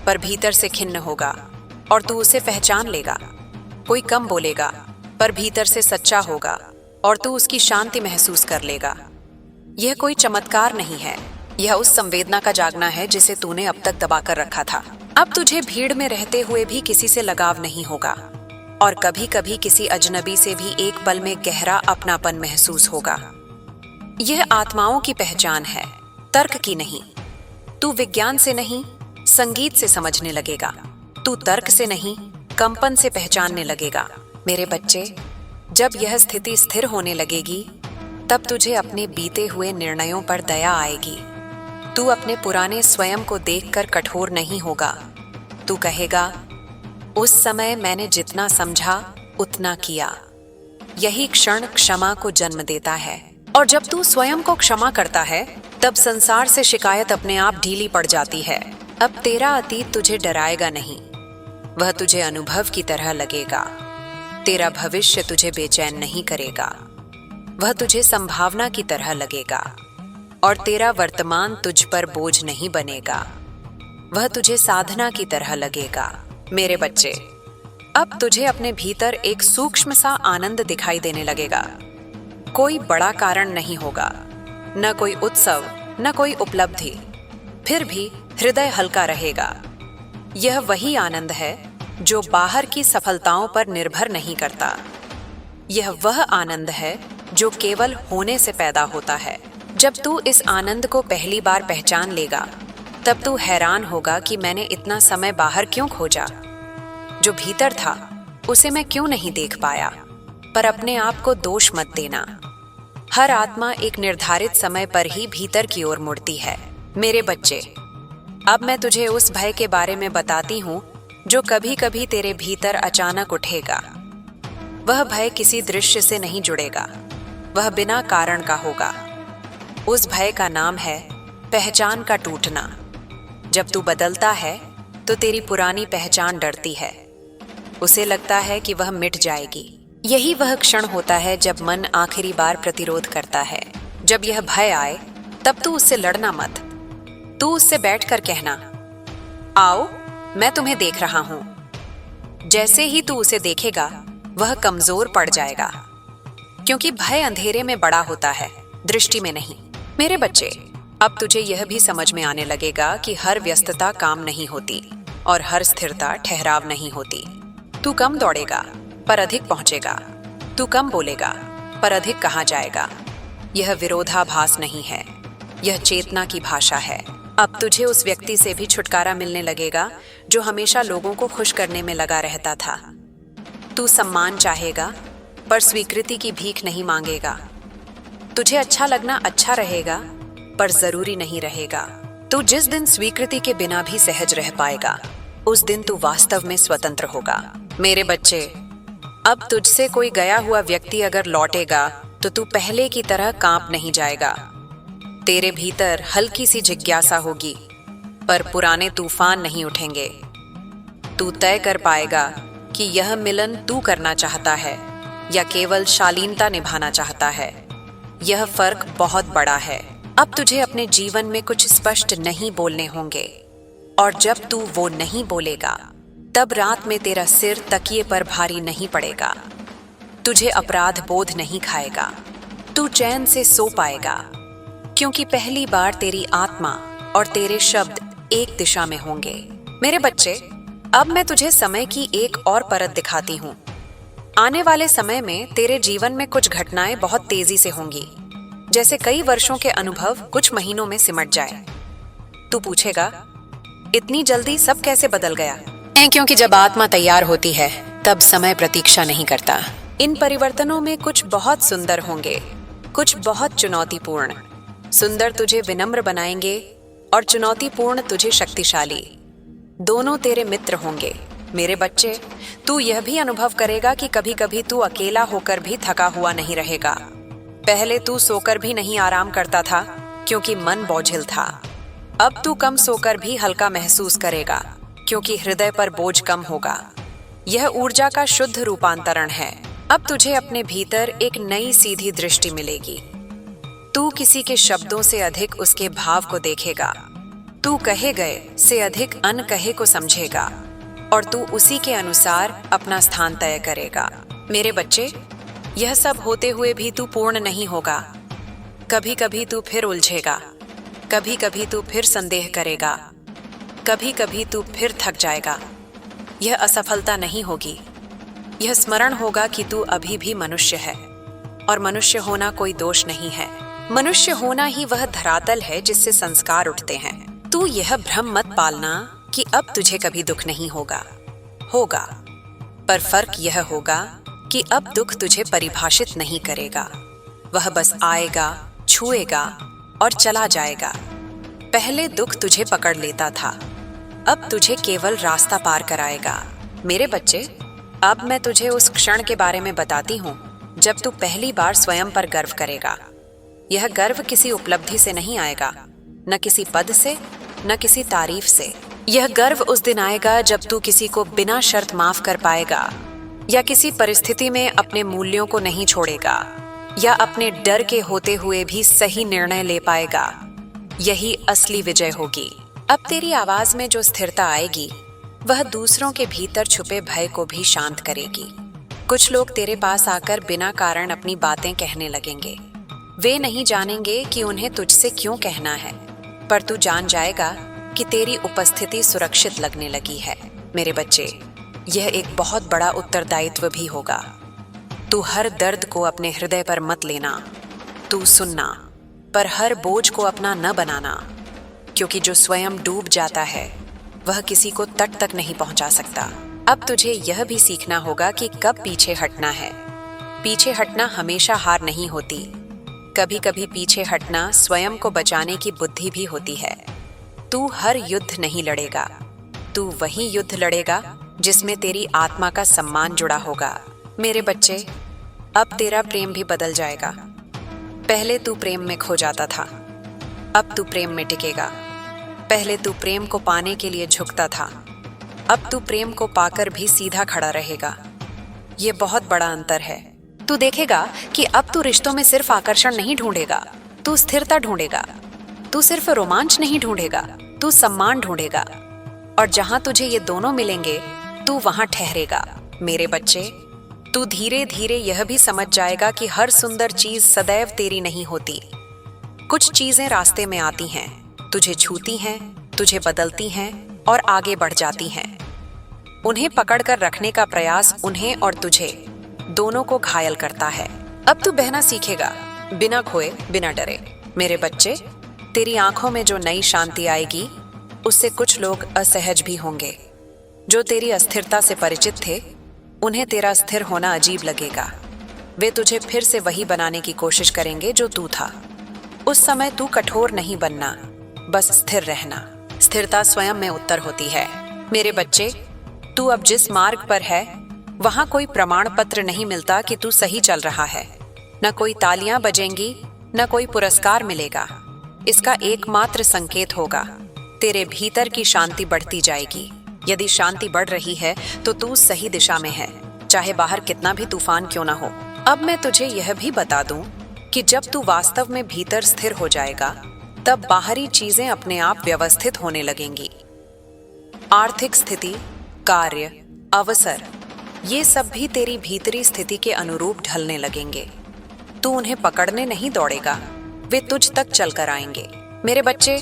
पर भीतर से खिन्न होगा और तू उसे पहचान लेगा। कोई कम बोलेगा, पर भीतर से सच्चा होगा और तू उसकी शांति महसूस कर लेगा। यह कोई चमत्कार नहीं है, यह उस संवेदना का जागना है जिसे तूने अब तक दबाकर रखा था। अब तुझे भीड़ में रहते हुए भी किसी से लगाव नहीं होगा और कभी कभी किसी अजनबी से भी एक पल में गहरा अपनापन महसूस होगा। यह आत्माओं की पहचान है, तर्क की नहीं। तू विज्ञान से नहीं, संगीत से समझने लगेगा। तू तर्क से नहीं, कंपन से पहचानने लगेगा। मेरे बच्चे, जब यह स्थिति स्थिर होने लगेगी, तब तुझे अपने बीते हुए निर्णयों पर दया आएगी। तू अपने पुराने स्वयं को देखकर कठोर नहीं होगा। तू कहेगा, उस समय मैंने जितना समझा उतना किया। यही क्षण क्षमा को जन्म देता है। और जब तू स्वयं को क्षमा करता है, तब संसार से शिकायत अपने आप ढीली पड़ जाती है। अब तेरा अतीत तुझे डराएगा नहीं, वह तुझे अनुभव की तरह लगेगा। तेरा भविष्य तुझे बेचैन नहीं करेगा, वह तुझे संभावना की तरह लगेगा। और तेरा वर्तमान तुझ पर बोझ नहीं बनेगा, वह तुझे साधना की तरह लगेगा। मेरे बच्चे, अब तुझे अपने भीतर एक सूक्ष्म सा आनंद दिखाई देने लगेगा। कोई बड़ा कारण नहीं होगा, न कोई उत्सव, न कोई उपलब्धि, फिर भी हृदय हल्का रहेगा। यह वही आनंद है जो बाहर की सफलताओं पर निर्भर नहीं करता। यह वह आनंद है जो केवल होने से पैदा होता है। जब तू इस आनंद को पहली बार पहचान लेगा, तब तू हैरान होगा कि मैंने इतना समय बाहर क्यों खोजा। जो भीतर था उसे मैं क्यों नहीं देख पाया। पर अपने आप को दोष मत देना। हर आत्मा एक निर्धारित समय पर ही भीतर की ओर मुड़ती है। मेरे बच्चे, अब मैं तुझे उस भय के बारे में बताती हूँ जो कभी कभी तेरे भीतर अचानक उठेगा। वह भय किसी दृश्य से नहीं जुड़ेगा, वह बिना कारण का होगा। उस भय का नाम है पहचान का टूटना। जब तू बदलता है तो तेरी पुरानी पहचान डरती है। उसे लगता है कि वह मिट जाएगी। यही वह क्षण होता है जब मन आखिरी बार प्रतिरोध करता है। जब यह भय आए तब तू उससे लड़ना मत। तू उससे बैठकर कहना, आओ मैं तुम्हें देख रहा हूं। जैसे ही तू उसे देखेगा वह कमजोर पड़ जाएगा, क्योंकि भय अंधेरे में बड़ा होता है, दृष्टि में नहीं। मेरे बच्चे, अब तुझे यह भी समझ में आने लगेगा कि हर व्यस्तता काम नहीं होती और हर स्थिरता ठहराव नहीं होती। तू कम दौड़ेगा पर अधिक पहुंचेगा। तू कम बोलेगा पर अधिक कहा जाएगा। यह विरोधाभास नहीं है, यह चेतना की भाषा है। अब तुझे उस व्यक्ति से भी छुटकारा मिलने लगेगा जो हमेशा लोगों को खुश करने में लगा रहता था। तू सम्मान चाहेगा पर स्वीकृति की भीख नहीं मांगेगा। तुझे अच्छा लगना अच्छा रहेगा पर जरूरी नहीं रहेगा। तू जिस दिन स्वीकृति के बिना भी सहज रह पाएगा, उस दिन तू वास्तव में स्वतंत्र होगा। मेरे बच्चे, अब तुझसे कोई गया हुआ व्यक्ति अगर लौटेगा तो तू पहले की तरह कांप नहीं जाएगा। तेरे भीतर हल्की सी जिज्ञासा होगी, पर पुराने तूफान नहीं उठेंगे। तू तय कर पाएगा कि यह मिलन तू करना चाहता है या केवल शालीनता निभाना चाहता है। यह फर्क बहुत बड़ा है। अब तुझे अपने जीवन में कुछ स्पष्ट नहीं बोलने होंगे, और जब तू वो नहीं बोलेगा तब रात में तेरा सिर तकिए पर भारी नहीं पड़ेगा। तुझे अपराध बोध नहीं खाएगा। तू चैन से सो पाएगा, क्योंकि पहली बार तेरी आत्मा और तेरे शब्द एक दिशा में होंगे। मेरे बच्चे, अब मैं तुझे समय की एक और परत दिखाती हूँ। आने वाले समय में तेरे जीवन में कुछ घटनाएं बहुत तेजी से होंगी, जैसे कई वर्षों के अनुभव कुछ महीनों में सिमट जाए। तू पूछेगा, इतनी जल्दी सब कैसे बदल गया? क्योंकि जब आत्मा तैयार होती है तब समय प्रतीक्षा नहीं करता। इन परिवर्तनों में कुछ बहुत सुंदर होंगे, कुछ बहुत चुनौतीपूर्ण। सुंदर तुझे विनम्र बनाएंगे और चुनौतीपूर्ण तुझे शक्तिशाली। दोनों तेरे मित्र होंगे। मेरे बच्चे, तू यह भी अनुभव करेगा कि कभी कभी तू अकेला होकर भी थका हुआ नहीं रहेगा। पहले तू सोकर भी नहीं आराम करता था क्योंकि मन बोझिल था। अब तू कम सोकर भी हल्का महसूस करेगा क्योंकि हृदय पर बोझ कम होगा। यह ऊर्जा का शुद्ध रूपांतरण है। अब तुझे अपने भीतर एक नई सीधी दृष्टि मिलेगी। तू किसी के शब्दों से अधिक उसके भाव को देखेगा। तू कहे गए से अधिक अनकहे को समझेगा और तू उसी के अनुसार अपना स्थान तय करेगा। मेरे बच्चे, यह सब होते हुए भी तू पूर्ण नहीं होगा। कभी कभी तू फिर उलझेगा, कभी कभी तू फिर संदेह करेगा, कभी कभी तू फिर थक जाएगा। यह असफलता नहीं होगी, यह स्मरण होगा कि तू अभी भी मनुष्य है और मनुष्य होना कोई दोष नहीं है। मनुष्य होना ही वह धरातल है जिससे संस्कार उठते हैं। तू यह भ्रम मत पालना कि अब तुझे कभी दुख नहीं होगा। होगा, पर फर्क यह होगा कि अब दुख तुझे परिभाषित नहीं करेगा। वह बस आएगा, छुएगा और चला जाएगा। पहले दुख तुझे पकड़ लेता था, अब तुझे केवल रास्ता पार कराएगा। मेरे बच्चे, अब मैं तुझे उस क्षण के बारे में बताती हूँ जब तू पहली बार स्वयं पर गर्व करेगा। यह गर्व किसी उपलब्धि से नहीं आएगा, न किसी पद से, न किसी तारीफ से। यह गर्व उस दिन आएगा जब तू किसी को बिना शर्त माफ कर पाएगा, या किसी परिस्थिति में अपने मूल्यों को नहीं छोड़ेगा, या अपने डर के होते हुए भी सही निर्णय ले पाएगा। यही असली विजय होगी। अब तेरी आवाज में जो स्थिरता आएगी वह दूसरों के भीतर छुपे भय को भी शांत करेगी। कुछ लोग तेरे पास आकर बिना कारण अपनी बातें कहने लगेंगे। वे नहीं जानेंगे कि उन्हें तुझसे क्यों कहना है, पर तू जान जाएगा कि तेरी उपस्थिति सुरक्षित लगने लगी है। मेरे बच्चे, यह एक बहुत बड़ा उत्तरदायित्व भी होगा। तू हर दर्द को अपने हृदय पर मत लेना, तू सुनना, पर हर बोझ को अपना न बनाना, क्योंकि जो स्वयं डूब जाता है वह किसी को तट तक नहीं पहुंचा सकता। अब तुझे यह भी सीखना होगा कि कब पीछे हटना है। पीछे हटना हमेशा हार नहीं होती, कभी कभी पीछे हटना स्वयं को बचाने की बुद्धि भी होती है। तू हर युद्ध नहीं लड़ेगा, तू वही युद्ध लड़ेगा जिसमें तेरी आत्मा का सम्मान जुड़ा होगा। मेरे बच्चे, अब तेरा प्रेम भी बदल जाएगा। पहले तू प्रेम में खो जाता था, अब तू प्रेम में टिकेगा। पहले तू प्रेम को पाने के लिए झुकता था, अब तू प्रेम को पाकर भी सीधा खड़ा रहेगा। ये बहुत बड़ा अंतर है। तू देखेगा कि अब तू रिश्तों में सिर्फ आकर्षण नहीं ढूंढेगा, तू स्थिरता ढूंढेगा। तू सिर्फ रोमांच नहीं ढूंढेगा, तू सम्मान ढूंढेगा। और जहां तुझे ये दोनों मिलेंगे, तू वहां ठहरेगा। मेरे बच्चे, तू धीरे धीरे यह भी समझ जाएगा कि हर सुंदर चीज सदैव तेरी नहीं होती। कुछ चीजें रास्ते में आती हैं, तुझे छूती हैं, तुझे बदलती हैं और आगे बढ़ जाती हैं। उन्हें पकड़कर रखने का प्रयास उन्हें और तुझे दोनों को घायल करता है। अब तू बहना सीखेगा, बिना खोए, बिना डरे। मेरे बच्चे, तेरी आंखों में जो नई शांति आएगी, उससे कुछ लोग असहज भी होंगे। जो तेरी अस्थिरता से परिचित थे, उन्हें तेरा स्थिर होना अजीब लगेगा। वे तुझे फिर से वही बनाने की कोशिश करेंगे जो तू था। उस समय तू कठोर नहीं बनना, बस स्थिर रहना। स्थिरता स्वयं में उत्तर होती है। मेरे बच्चे, तू अब जिस मार्ग पर है, वहां कोई प्रमाण पत्र नहीं मिलता कि तू सही चल रहा है। न कोई तालियां बजेंगी, न कोई पुरस्कार मिलेगा। इसका एकमात्र संकेत होगा, तेरे भीतर की शांति बढ़ती जाएगी। यदि शांति बढ़ रही है तो तू सही दिशा में है, चाहे बाहर कितना भी तूफान क्यों ना हो। अब मैं तुझे यह भी बता दूं कि जब तू वास्तव में भीतर स्थिर हो जाएगा, तब बाहरी चीजें अपने आप व्यवस्थित होने लगेंगी। आर्थिक स्थिति, कार्य, अवसर, ये सब भी तेरी भीतरी स्थिति के अनुरूप ढलने लगेंगे। तू उन्हें पकड़ने नहीं दौड़ेगा, वे तुझ तक चलकर आएंगे। मेरे बच्चे,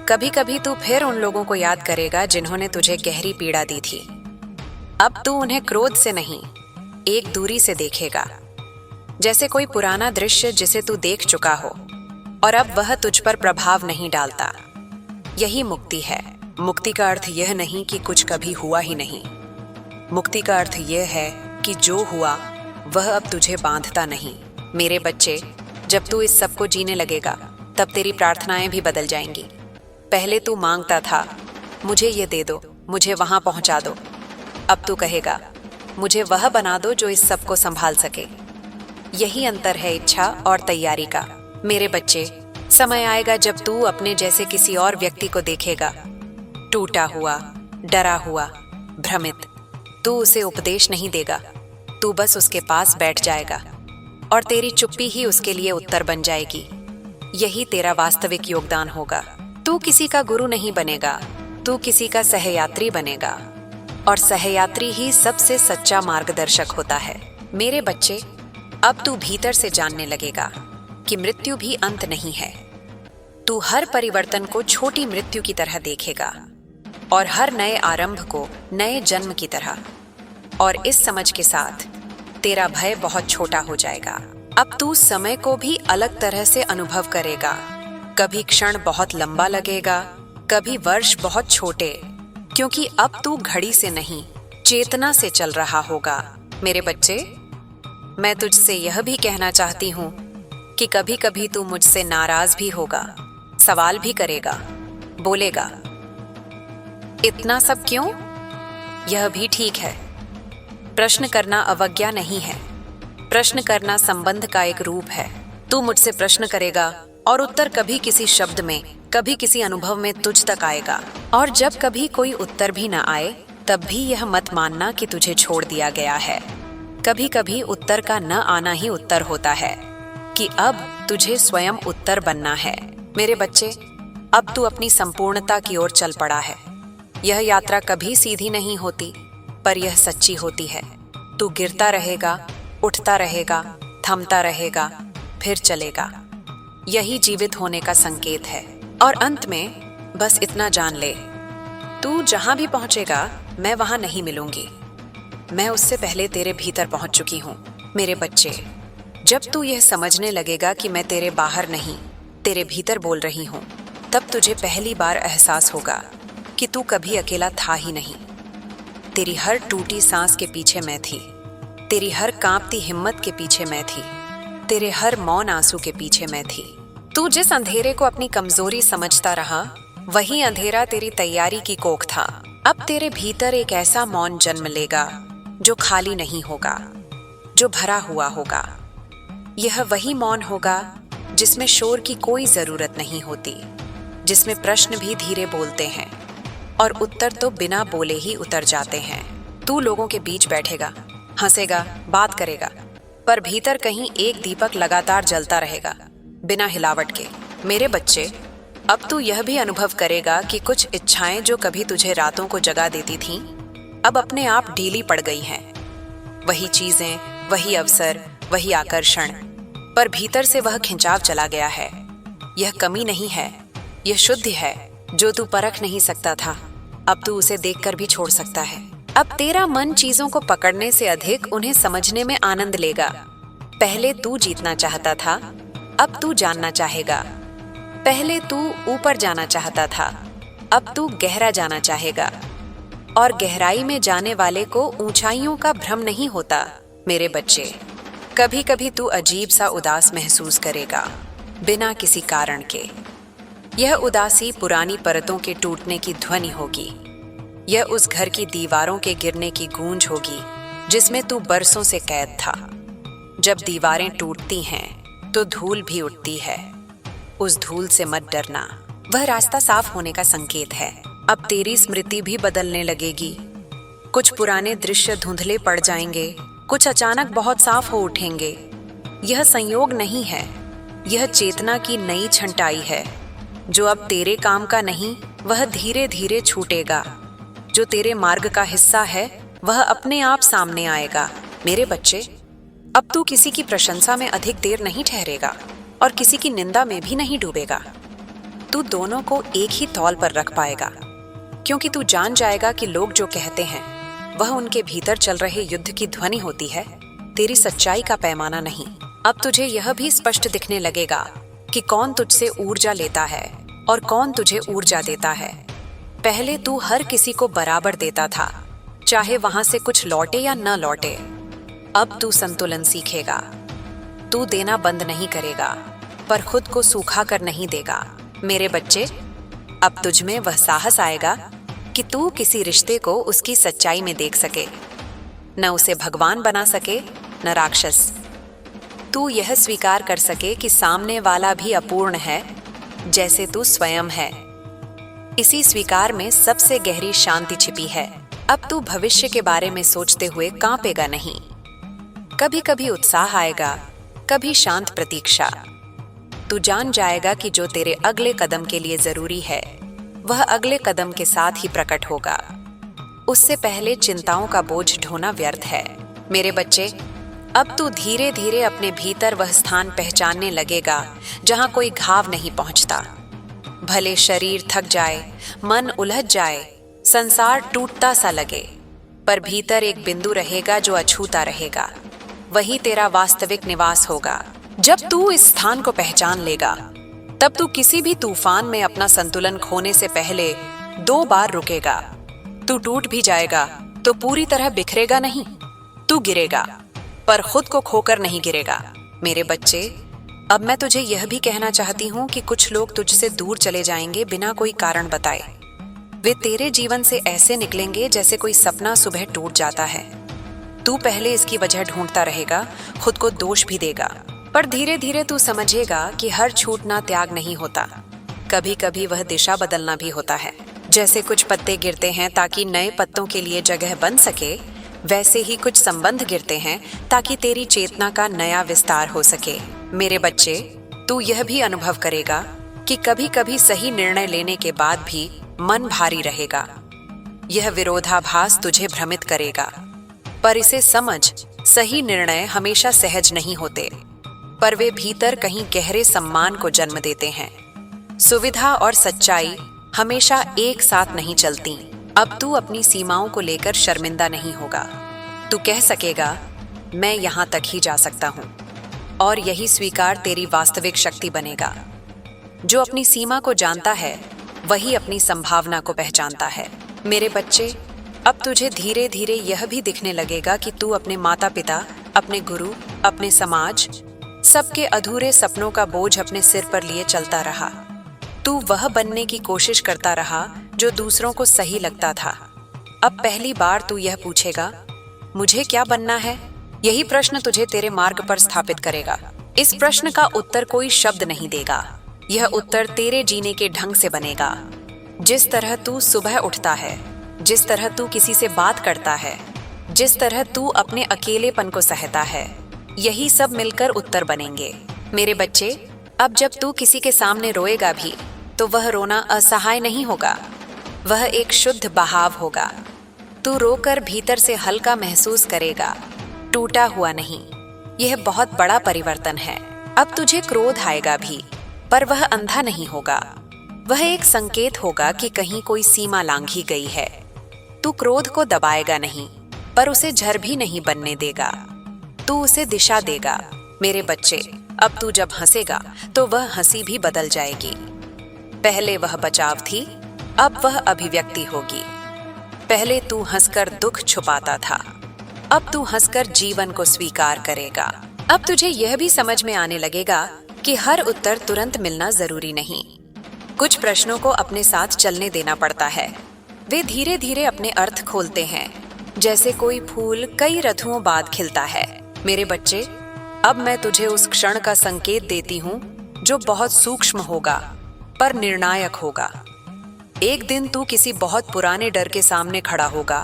कभी कभी तू फिर उन लोगों को याद करेगा जिन्होंने तुझे गहरी पीड़ा दी थी। अब तू उन्हें क्रोध से नहीं, एक दूरी से देखेगा, जैसे कोई पुराना दृश्य जिसे तू देख चुका हो और अब वह तुझ पर प्रभाव नहीं डालता। यही मुक्ति है। मुक्ति का अर्थ यह नहीं कि कुछ कभी हुआ ही नहीं। मुक्ति का अर्थ यह है कि जो हुआ वह अब तुझे बांधता नहीं। मेरे बच्चे, जब तू इस सब को जीने लगेगा, तब तेरी प्रार्थनाएं भी बदल जाएंगी। पहले तू मांगता था, मुझे ये दे दो, मुझे वहां पहुंचा दो। अब तू कहेगा, मुझे वह बना दो जो इस सब को संभाल सके। यही अंतर है इच्छा और तैयारी का। मेरे बच्चे, समय आएगा जब तू अपने जैसे किसी और व्यक्ति को देखेगा, टूटा हुआ, डरा हुआ, भ्रमित। तू उसे उपदेश नहीं देगा, तू बस उसके पास बैठ जाएगा और तेरी चुप्पी ही उसके लिए उत्तर बन जाएगी। यही तेरा वास्तविक योगदान होगा। तू किसी का गुरु नहीं बनेगा, तू किसी का सहयात्री बनेगा, और सहयात्री ही सबसे सच्चा मार्गदर्शक होता है। मेरे बच्चे, अब तू भीतर से जानने लगेगा कि मृत्यु भी अंत नहीं है। तू हर परिवर्तन को छोटी मृत्यु की तरह देखेगा और हर नए आरंभ को नए जन्म की तरह। और इस समझ के साथ तेरा भय बहुत छोटा हो जाएगा। अब तू समय को भी अलग तरह से अनुभव करेगा। कभी क्षण बहुत लंबा लगेगा, कभी वर्ष बहुत छोटे, क्योंकि अब तू घड़ी से नहीं, चेतना से चल रहा होगा। मेरे बच्चे, मैं तुझसे यह भी कहना चाहती हूँ कि कभी कभी तू मुझसे नाराज भी होगा, सवाल भी करेगा, बोलेगा, इतना सब क्यों? यह भी ठीक है। प्रश्न करना अवज्ञा नहीं है, प्रश्न करना संबंध का एक रूप है। तू मुझसे प्रश्न करेगा और उत्तर कभी किसी शब्द में, कभी किसी अनुभव में तुझ तक आएगा। और जब कभी कोई उत्तर भी न आए, तब भी यह मत मानना कि तुझे छोड़ दिया गया है। कभी कभी उत्तर का न आना ही उत्तर होता है कि अब तुझे स्वयं उत्तर बनना है। मेरे बच्चे, अब तू अपनी संपूर्णता की ओर चल पड़ा है। यह यात्रा कभी सीधी नहीं होती, पर यह सच्ची होती है। तू गिरता रहेगा, उठता रहेगा, थमता रहेगा, फिर चलेगा। यही जीवित होने का संकेत है। और अंत में बस इतना जान ले, तू जहां भी पहुंचेगा, मैं वहां नहीं मिलूंगी। मैं उससे पहले तेरे भीतर पहुंच चुकी हूँ। मेरे बच्चे, जब तू यह समझने लगेगा कि मैं तेरे बाहर नहीं, तेरे भीतर बोल रही हूँ, तब तुझे पहली बार एहसास होगा कि तू कभी अकेला था ही नहीं। तेरी हर टूटी सांस के पीछे मैं थी, तेरी हर कांपती हिम्मत के पीछे मैं थी, तेरे हर मौन आंसू के पीछे मैं थी। तू जिस अंधेरे को अपनी कमजोरी समझता रहा, वही अंधेरा तेरी तैयारी की कोख था। अब तेरे भीतर एक ऐसा मौन जन्म लेगा जो खाली नहीं होगा, जो भरा हुआ होगा। यह वही मौन होगा जिसमें शोर की कोई जरूरत नहीं होती, जिसमें प्रश्न भी धीरे बोलते हैं और उत्तर तो बिना बोले ही उतर जाते हैं। तू लोगों के बीच बैठेगा, हंसेगा, बात करेगा, पर भीतर कहीं एक दीपक लगातार जलता रहेगा, बिना हिलावट के। मेरे बच्चे, अब तू यह भी अनुभव करेगा कि कुछ इच्छाएं जो कभी तुझे रातों को जगा देती थीं, अब अपने आप ढीली पड़ गई हैं। वही चीजें, वही अवसर, वही आकर्षण, पर भीतर से वह खिंचाव चला गया है। यह कमी नहीं है, यह शुद्ध है। जो तू परख नहीं सकता था, अब तू उसे देखकर भी छोड़ सकता है। अब तेरा मन चीजों को पकड़ने से अधिक उन्हें समझने में आनंद लेगा। पहले तू जीतना चाहता था, अब तू जानना चाहेगा। पहले तू ऊपर जाना चाहता था, अब तू गहरा जाना चाहेगा। और गहराई में जाने वाले को ऊंचाइयों का भ्रम नहीं होता। मेरे बच्चे, कभी कभी तू अजीब सा उदास महसूस करेगा, बिना किसी कारण के। यह उदासी पुरानी परतों के टूटने की ध्वनि होगी। यह उस घर की दीवारों के गिरने की गूंज होगी जिसमें तू बरसों से कैद था। जब दीवारें टूटती हैं तो धूल भी उठती है। उस धूल से मत डरना, वह रास्ता साफ होने का संकेत है। अब तेरी स्मृति भी बदलने लगेगी। कुछ पुराने दृश्य धुंधले पड़ जाएंगे, कुछ अचानक बहुत साफ हो उठेंगे। यह संयोग नहीं है, यह चेतना की नई छंटाई है। जो अब तेरे काम का नहीं, वह धीरे धीरे छूटेगा। जो तेरे मार्ग का हिस्सा है, वह अपने आप सामने आएगा। मेरे बच्चे, अब तू किसी की प्रशंसा में अधिक देर नहीं ठहरेगा और किसी की निंदा में भी नहीं डूबेगा। तू दोनों को एक ही तौल पर रख पाएगा, क्योंकि तू जान जाएगा कि लोग जो कहते हैं वह उनके भीतर चल रहे युद्ध की ध्वनि होती है, तेरी सच्चाई का पैमाना नहीं। अब तुझे यह भी स्पष्ट दिखने लगेगा कि कौन तुझसे ऊर्जा लेता है और कौन तुझे ऊर्जा देता है। पहले तू हर किसी को बराबर देता था, चाहे वहां से कुछ लौटे या न लौटे। अब तू संतुलन सीखेगा। तू देना बंद नहीं करेगा, पर खुद को सूखा कर नहीं देगा। मेरे बच्चे, अब तुझ में वह साहस आएगा कि तू किसी रिश्ते को उसकी सच्चाई में देख सके, न उसे भगवान बना सके, न राक्षस। तू यह स्वीकार कर सके कि सामने वाला भी अपूर्ण है, जैसे तू स्वयं है। इसी स्वीकार में सबसे गहरी शांति छिपी है। अब तू भविष्य के बारे में सोचते हुए कांपेगा नहीं। कभी कभी उत्साह आएगा, कभी शांत प्रतीक्षा। तू जान जाएगा कि जो तेरे अगले कदम के लिए जरूरी है, वह अगले कदम के साथ ही प्रकट होगा। उससे पहले चिंताओं का बोझ ढोना व्यर्थ है। मेरे बच्चे, अब तू धीरे धीरे अपने भीतर वह स्थान पहचानने लगेगा जहां कोई घाव नहीं पहुंचता। भले शरीर थक जाए, मन उलझ जाए, संसार टूटता सा लगे, पर भीतर एक बिंदु रहेगा जो अछूता रहेगा। वही तेरा वास्तविक निवास होगा। जब तू इस स्थान को पहचान लेगा, तब तू किसी भी तूफान में अपना संतुलन खोने से पहले 2 बार रुकेगा। तू टूट भी जाएगा तो पूरी तरह बिखरेगा नहीं। तू गिरेगा, पर खुद को खोकर नहीं गिरेगा। मेरे बच्चे, अब मैं तुझे यह भी कहना चाहती हूँ कि कुछ लोग तुझसे दूर चले जाएंगे बिना कोई कारण बताए। वे तेरे जीवन से ऐसे निकलेंगे जैसे कोई सपना सुबह टूट जाता है। तू पहले इसकी वजह ढूंढता रहेगा, खुद को दोष भी देगा, पर धीरे धीरे तू समझेगा कि हर छूटना त्याग नहीं होता। कभी कभी वह दिशा बदलना भी होता है। जैसे कुछ पत्ते गिरते हैं ताकि नए पत्तों के लिए जगह बन सके, वैसे ही कुछ संबंध गिरते हैं ताकि तेरी चेतना का नया विस्तार हो सके। मेरे बच्चे, तू यह भी अनुभव करेगा कि कभी कभी सही निर्णय लेने के बाद भी मन भारी रहेगा। यह विरोधाभास तुझे भ्रमित करेगा, पर इसे समझ, सही निर्णय हमेशा सहज नहीं होते, पर वे भीतर कहीं गहरे सम्मान को जन्म देते हैं। सुविधा और सच्चाई हमेशा एक साथ नहीं चलती। अब तू अपनी सीमाओं को लेकर शर्मिंदा नहीं होगा। तू कह सकेगा, मैं यहाँ तक ही जा सकता हूँ, और यही स्वीकार तेरी वास्तविक शक्ति बनेगा। जो अपनी सीमा को जानता है वही अपनी संभावना को पहचानता है। मेरे बच्चे, अब तुझे धीरे धीरे यह भी दिखने लगेगा कि तू अपने माता पिता, अपने गुरु, अपने समाज, सबके अधूरे सपनों का बोझ अपने सिर पर लिए चलता रहा। तू वह बनने की कोशिश करता रहा जो दूसरों को सही लगता था। अब पहली बार तू यह पूछेगा, मुझे क्या बनना है? यही प्रश्न तुझे तेरे मार्ग पर स्थापित करेगा। इस प्रश्न का उत्तर कोई शब्द नहीं देगा। यह उत्तर तेरे जीने के ढंग से बनेगा। जिस तरह तू सुबह उठता है, जिस तरह तू किसी से बात करता है, जिस तरह तू अपने अकेलेपन को सहता है, यही सब मिलकर उत्तर बनेंगे। मेरे बच्चे, अब जब तू किसी के सामने रोएगा भी तो वह रोना असहाय नहीं होगा, वह एक शुद्ध बहाव होगा। तू रोकर भीतर से हल्का महसूस करेगा, टूटा हुआ नहीं। यह बहुत बड़ा परिवर्तन है। अब तुझे क्रोध आएगा भी, पर वह अंधा नहीं होगा। वह एक संकेत होगा कि कहीं कोई सीमा लांघी गई है। तू क्रोध को दबाएगा नहीं, पर उसे झर भी नहीं बनने देगा। तू उसे दिशा देगा। मेरे बच्चे, अब तू जब हंसेगा तो वह हंसी भी बदल जाएगी। पहले वह बचाव थी, अब वह अभिव्यक्ति होगी। पहले तू हंसकर दुख छुपाता था, अब तू हंसकर जीवन को स्वीकार करेगा। अब तुझे यह भी समझ में आने लगेगा कि हर उत्तर तुरंत मिलना जरूरी नहीं। कुछ प्रश्नों को अपने साथ चलने देना पड़ता है। वे धीरे धीरे अपने अर्थ खोलते हैं, जैसे कोई फूल कई ऋतुओं बाद खिलता है। मेरे बच्चे, अब मैं तुझे उस क्षण का संकेत देती हूँ जो बहुत सूक्ष्म होगा पर निर्णायक होगा। एक दिन तू किसी बहुत पुराने डर के सामने खड़ा होगा,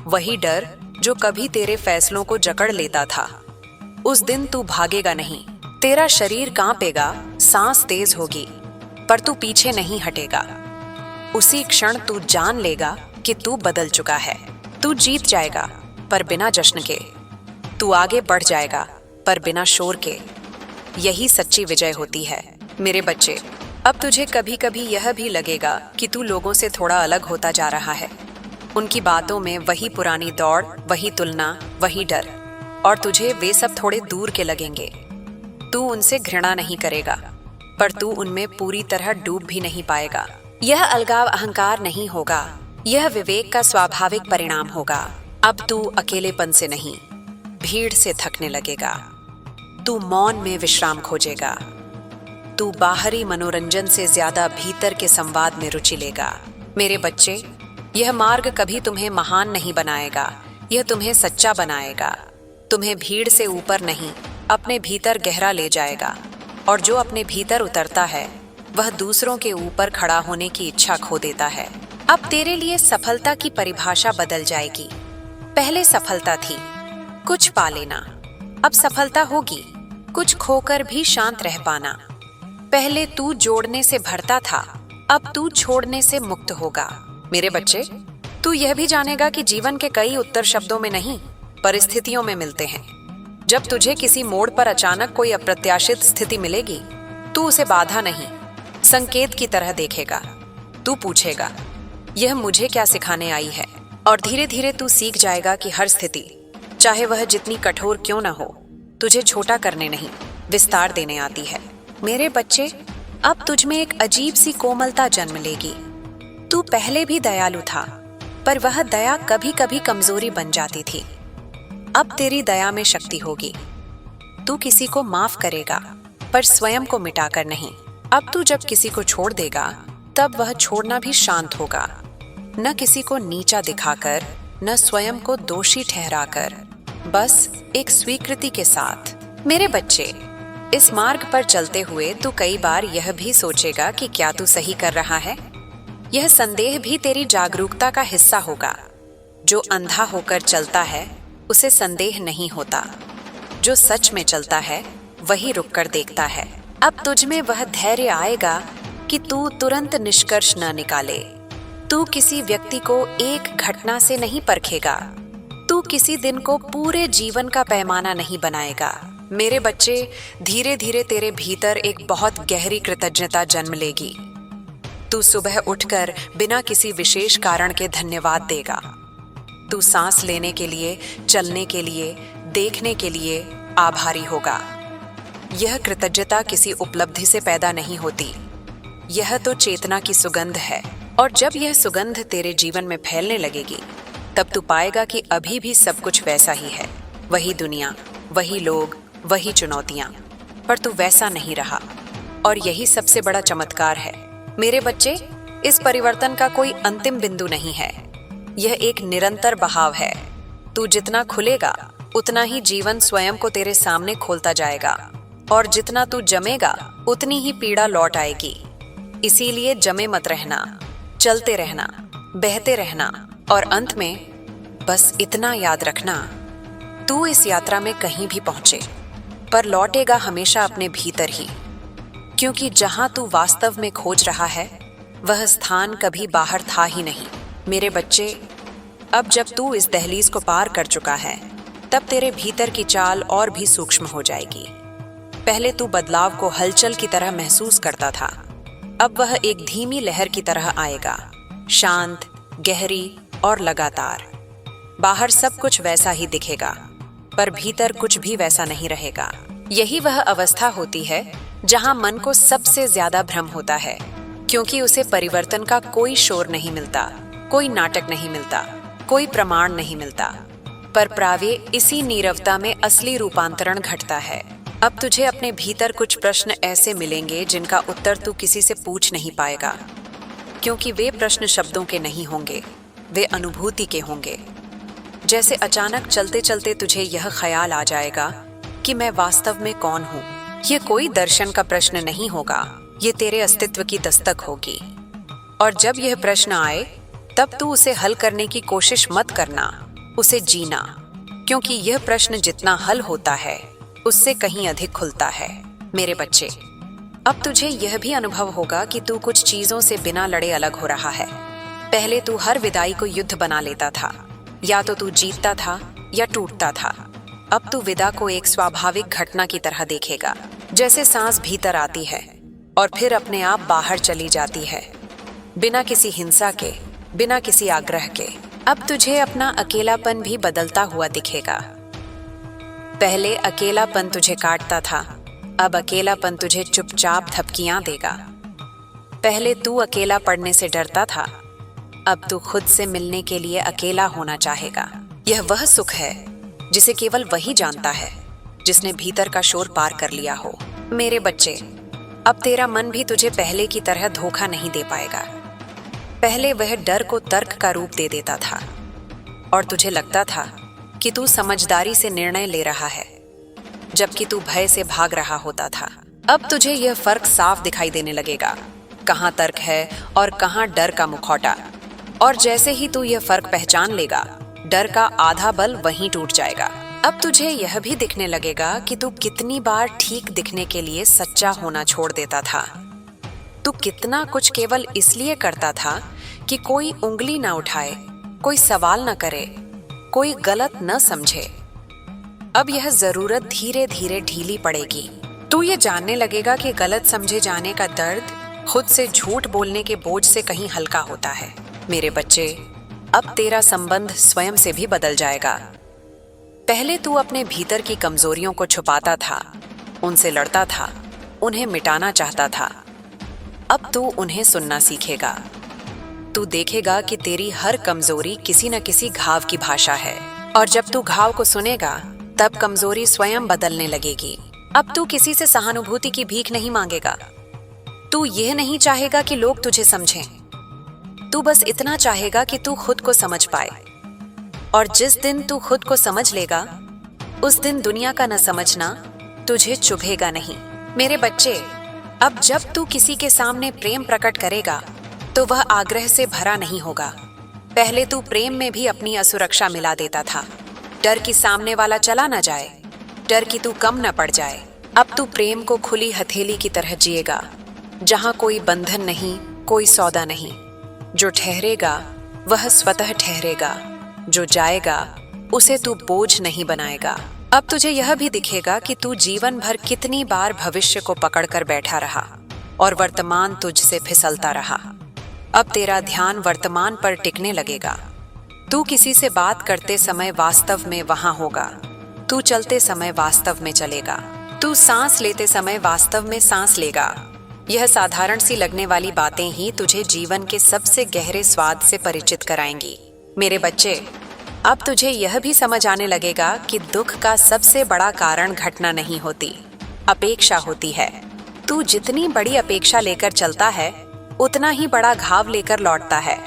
वही डर जो कभी तेरे फैसलों को जकड़ लेता था। उस दिन तू भागेगा नहीं, तेरा शरीर कांपेगा, सांस तेज होगी, पर तू पीछे नहीं हटेगा। उसी क्षण तू जान लेगा कि तू बदल चुका है। तू जीत जाएगा, पर बिना जश्न के। तू आगे बढ़ जाएगा, पर बिना शोर के। यही सच्ची विजय होती है। मेरे बच्चे, अब तुझे कभी कभी यह भी लगेगा कि तू लोगों से थोड़ा अलग होता जा रहा है। उनकी बातों में वही पुरानी दौड़, वही तुलना, वही डर, और तुझे वे सब थोड़े दूर के लगेंगे। तू उनसे घृणा नहीं करेगा, पर तू उनमें पूरी तरह डूब भी नहीं पाएगा। यह अलगाव अहंकार नहीं होगा, यह विवेक का स्वाभाविक परिणाम होगा। अब तू अकेलेपन से नहीं, भीड़ से थकने लगेगा। तू मौन में विश्राम खोजेगा। तू बाहरी मनोरंजन से ज्यादा भीतर के संवाद में रुचि लेगा। मेरे बच्चे, यह मार्ग कभी तुम्हें महान नहीं बनाएगा, यह तुम्हें सच्चा बनाएगा। तुम्हें भीड़ से ऊपर नहीं, अपने भीतर गहरा ले जाएगा। और जो अपने भीतर उतरता है वह दूसरों के ऊपर खड़ा होने की इच्छा खो देता है। अब तेरे लिए सफलता की परिभाषा बदल जाएगी। पहले सफलता थी कुछ पा लेना, अब सफलता होगी कुछ खोकर भी शांत रह पाना। पहले तू जोड़ने से भरता था, अब तू छोड़ने से मुक्त होगा। मेरे बच्चे, तू यह भी जानेगा कि जीवन के कई उत्तर शब्दों में नहीं, परिस्थितियों में मिलते हैं। जब तुझे किसी मोड़ पर अचानक कोई अप्रत्याशित स्थिति मिलेगी, तू उसे बाधा नहीं, संकेत की तरह देखेगा। तू पूछेगा, यह मुझे क्या सिखाने आई है? और धीरे धीरे तू सीख जाएगा कि हर स्थिति, चाहे वह जितनी कठोर क्यों न हो, तुझे छोटा करने नहीं, विस्तार देने आती है। मेरे बच्चे, अब तुझ में एक अजीब सी कोमलता जन्म लेगी। तू पहले भी दयालु था, पर वह दया कभी कभी कमजोरी बन जाती थी। अब तेरी दया में शक्ति होगी। तू किसी को माफ करेगा, पर स्वयं को मिटाकर नहीं। अब तू जब किसी को छोड़ देगा, तब वह छोड़ना भी शांत होगा, न किसी को नीचा दिखाकर, न स्वयं को दोषी ठहराकर, बस एक स्वीकृति के साथ। मेरे बच्चे, इस मार्ग पर चलते हुए तू कई बार यह भी सोचेगा कि क्या तू सही कर रहा है। यह संदेह भी तेरी जागरूकता का हिस्सा होगा। जो अंधा होकर चलता है उसे संदेह नहीं होता, जो सच में चलता है वही रुककर देखता है। अब तुझ में वह धैर्य आएगा कि तू तुरंत निष्कर्ष न निकाले। तू किसी व्यक्ति को एक घटना से नहीं परखेगा, तू किसी दिन को पूरे जीवन का पैमाना नहीं बनाएगा। मेरे बच्चे, धीरे धीरे तेरे भीतर एक बहुत गहरी कृतज्ञता जन्म लेगी। तू सुबह उठकर बिना किसी विशेष कारण के धन्यवाद देगा। तू सांस लेने के लिए, चलने के लिए, देखने के लिए आभारी होगा। यह कृतज्ञता किसी उपलब्धि से पैदा नहीं होती, यह तो चेतना की सुगंध है। और जब यह सुगंध तेरे जीवन में फैलने लगेगी, तब तू पाएगा कि अभी भी सब कुछ वैसा ही है, वही दुनिया, वही लोग, वही चुनौतियां, पर तू वैसा नहीं रहा। और यही सबसे बड़ा चमत्कार है मेरे बच्चे। इस परिवर्तन का कोई अंतिम बिंदु नहीं है, यह एक निरंतर बहाव है। तू जितना खुलेगा उतना ही जीवन स्वयं को तेरे सामने खोलता जाएगा, और जितना तू जमेगा उतनी ही पीड़ा लौट आएगी। इसीलिए जमे मत रहना, चलते रहना, बहते रहना, और अंत में बस इतना याद रखना, तू इस यात्रा में कहीं भी पहुंचे पर लौटेगा हमेशा अपने भीतर ही, क्योंकि जहां तू वास्तव में खोज रहा है वह स्थान कभी बाहर था ही नहीं। मेरे बच्चे, अब जब तू इस दहलीज को पार कर चुका है, तब तेरे भीतर की चाल और भी सूक्ष्म हो जाएगी। पहले तू बदलाव को हलचल की तरह महसूस करता था, अब वह एक धीमी लहर की तरह आएगा, शांत, गहरी और लगातार। बाहर सब कुछ वैसा ही दिखेगा, पर भीतर कुछ भी वैसा नहीं रहेगा। यही वह अवस्था होती है जहां मन को सबसे ज्यादा भ्रम होता है, क्योंकि उसे परिवर्तन का कोई शोर नहीं मिलता, कोई नाटक नहीं मिलता, कोई प्रमाण नहीं मिलता, पर प्रावे इसी नीरवता में असली रूपांतरण घटता है। अब तुझे अपने भीतर कुछ प्रश्न ऐसे मिलेंगे जिनका उत्तर तू किसी से पूछ नहीं पाएगा, क्योंकि वे प्रश्न शब्दों के नहीं होंगे, वे अनुभूति के होंगे। जैसे अचानक चलते चलते तुझे यह ख्याल आ जाएगा कि मैं वास्तव में कौन हूँ। ये कोई दर्शन का प्रश्न नहीं होगा, ये तेरे अस्तित्व की दस्तक होगी। और जब यह प्रश्न आए, तब तू उसे हल करने की कोशिश मत करना, उसे जीना, क्योंकि यह प्रश्न जितना हल होता है उससे कहीं अधिक खुलता है। मेरे बच्चे, अब तुझे यह भी अनुभव होगा कि तू कुछ चीजों से बिना लड़े अलग हो रहा है। पहले तू हर विदाई को युद्ध बना लेता था, या तो तू जीतता था या टूटता था। अब तू विदा को एक स्वाभाविक घटना की तरह देखेगा, जैसे सांस भीतर आती है और फिर अपने आप बाहर चली जाती है, बिना किसी हिंसा के, बिना किसी आग्रह के। अब तुझे अपना अकेलापन भी बदलता हुआ दिखेगा। पहले अकेलापन तुझे काटता था, अब अकेलापन तुझे चुपचाप धपकियां देगा। पहले तू अकेला पड़ने से डरता था, अब तू खुद से मिलने के लिए अकेला होना चाहेगा। यह वह सुख है जिसे केवल वही जानता है जिसने भीतर का शोर पार कर लिया हो। मेरे बच्चे, अब तेरा मन भी तुझे पहले की तरह धोखा नहीं दे पाएगा। पहले वह डर को तर्क का रूप दे देता था और तुझे लगता था कि तू समझदारी से निर्णय ले रहा है, जबकि तू भय से भाग रहा होता था। अब तुझे यह फर्क साफ दिखाई देने लगेगा, कहाँ तर्क है और कहाँ डर का मुखौटा। और जैसे ही तू यह फर्क पहचान लेगा, डर का आधा बल वहीं टूट जाएगा। अब तुझे यह भी दिखने लगेगा कि तू कितनी बार ठीक दिखने के लिए सच्चा होना छोड़ देता था। तू कितना कुछ केवल इसलिए करता था कि कोई उंगली ना उठाए, कोई सवाल न करे, कोई गलत न समझे। अब यह जरूरत धीरे धीरे ढीली पड़ेगी। तू ये जानने लगेगा कि गलत समझे जाने का दर्द खुद से झूठ बोलने के बोझ से कहीं हल्का होता है। मेरे बच्चे, अब तेरा संबंध स्वयं से भी बदल जाएगा। पहले तू अपने भीतर की कमजोरियों को छुपाता था, उनसे लड़ता था, उन्हें मिटाना चाहता था। अब तू उन्हें सुनना सीखेगा। तू देखेगा कि तेरी हर कमजोरी किसी न किसी घाव की भाषा है, और जब तू घाव को सुनेगा, तब कमजोरी स्वयं बदलने लगेगी। अब तू किसी से सहानुभूति की भीख नहीं मांगेगा। तू यह नहीं चाहेगा कि लोग तुझे समझें। तू बस इतना चाहेगा कि तू खुद को समझ पाए। और जिस दिन तू खुद को समझ लेगा, उस दिन दुनिया का न समझना तुझे चुभेगा नहीं। मेरे बच्चे, अब जब तू किसी के सामने प्रेम प्रकट करेगा, तो वह आग्रह से भरा नहीं होगा। पहले तू प्रेम में भी अपनी असुरक्षा मिला देता था, डर कि सामने वाला चला न जाए, डर कि तू कम न पड़ जाए। अब तू प्रेम को खुली हथेली की तरह जिएगा, जहां कोई बंधन नहीं, कोई सौदा नहीं। जो ठहरेगा वह स्वतः ठहरेगा, जो जाएगा उसे तू बोझ नहीं बनाएगा। अब तुझे यह भी दिखेगा कि तू जीवन भर कितनी बार भविष्य को पकड़कर बैठा रहा और वर्तमान तुझसे फिसलता रहा। अब तेरा ध्यान वर्तमान पर टिकने लगेगा। तू किसी से बात करते समय वास्तव में वहां होगा। तू चलते समय वास्तव में चलेगा। तू सांस लेते समय वास्तव में सांस लेगा। यह साधारण सी लगने वाली बातें ही तुझे जीवन के सबसे गहरे स्वाद से परिचित कराएंगी। मेरे बच्चे, अब तुझे यह भी समझ आने लगेगा कि दुख का सबसे बड़ा कारण घटना नहीं होती, अपेक्षा होती है। तू जितनी बड़ी अपेक्षा लेकर चलता है, उतना ही बड़ा घाव लेकर लौटता है।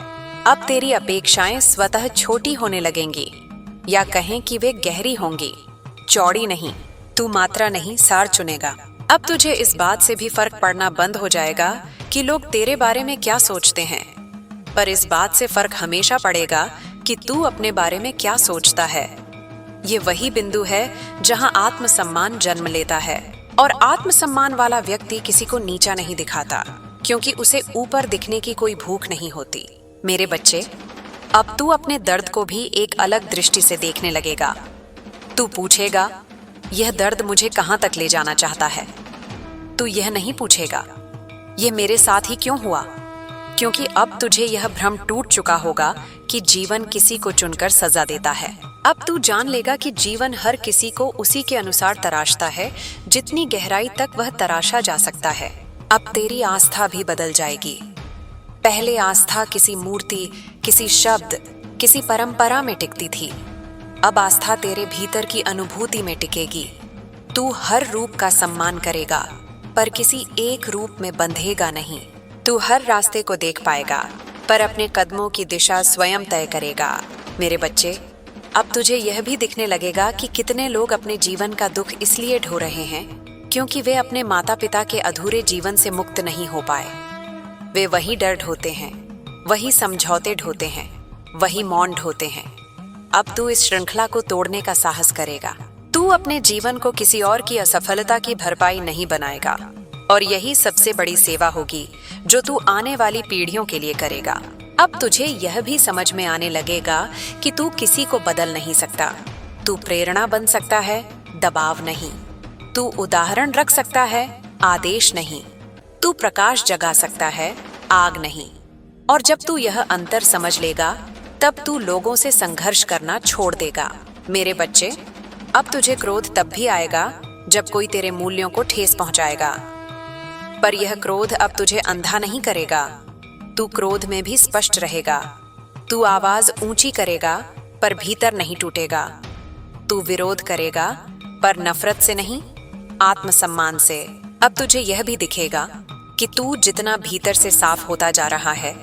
अब तेरी अपेक्षाएं स्वतः छोटी होने लगेंगी, या कहें कि वे गहरी होंगी, चौड़ी नहीं। तू मात्रा नहीं, सार चुनेगा। अब तुझे इस बात से भी फर्क पड़ना बंद हो जाएगा कि लोग तेरे बारे में क्या सोचते हैं, पर इस बात से फर्क हमेशा पड़ेगा कि तू अपने बारे में क्या सोचता है। ये वही बिंदु है जहां आत्मसम्मान जन्म लेता है, और आत्मसम्मान वाला व्यक्ति किसी को नीचा नहीं दिखाता, क्योंकि उसे ऊपर दिखने की कोई भूख नहीं होती। मेरे बच्चे, अब तू अपने दर्द को भी एक अलग दृष्टि से देखने लगेगा। तू पूछेगा, यह दर्द मुझे कहां तक ले जाना चाहता है? तू यह नहीं पूछेगा, यह मेरे साथ ही क्यों हुआ? क्योंकि अब तुझे यह भ्रम टूट चुका होगा कि जीवन किसी को चुनकर सजा देता है। अब तू जान लेगा कि जीवन हर किसी को उसी के अनुसार तराशता है, जितनी गहराई तक वह तराशा जा सकता है। अब तेरी आस्था भी बदल जाएगी। पहले आस्था किसी मूर्ति, किसी शब्द, किसी परंपरा में टिकती थी। अब आस्था तेरे भीतर की अनुभूति में टिकेगी। तू हर रूप का सम्मान करेगा, पर किसी एक रूप में बंधेगा नहीं। तू हर रास्ते को देख पाएगा, पर अपने कदमों की दिशा स्वयं तय करेगा। मेरे बच्चे, अब तुझे यह भी दिखने लगेगा कि कितने लोग अपने जीवन का दुख इसलिए ढो रहे हैं क्योंकि वे अपने माता पिता के अधूरे जीवन से मुक्त नहीं हो पाए। वे वही डर ढोते हैं, वही समझौते ढोते हैं, वही मौन ढोते हैं। अब तू इस श्रृंखला को तोड़ने का साहस करेगा। तू अपने जीवन को किसी और की असफलता की भरपाई नहीं बनाएगा, और यही सबसे बड़ी सेवा होगी जो तू आने वाली पीढ़ियों के लिए करेगा। अब तुझे यह भी समझ में आने लगेगा कि तू किसी को बदल नहीं सकता। तू प्रेरणा बन सकता है, दबाव नहीं। तू उदाहरण रख सकता है, आदेश नहीं। तू प्रकाश जगा सकता है, आग नहीं। और जब तू यह अंतर समझ लेगा, तब तू लोगों से संघर्ष करना छोड़ देगा। मेरे बच्चे, अब तुझे क्रोध तब भी आएगा जब कोई तेरे मूल्यों को ठेस पहुंचाएगा, पर यह क्रोध अब तुझे अंधा नहीं करेगा। तू क्रोध में भी स्पष्ट रहेगा। तू आवाज ऊंची करेगा, पर भीतर नहीं टूटेगा। तू विरोध करेगा, पर नफरत से नहीं, आत्मसम्मान से। अब तुझे यह भी दिखेगा कि तू जितना भीतर से साफ होता जा रहा है,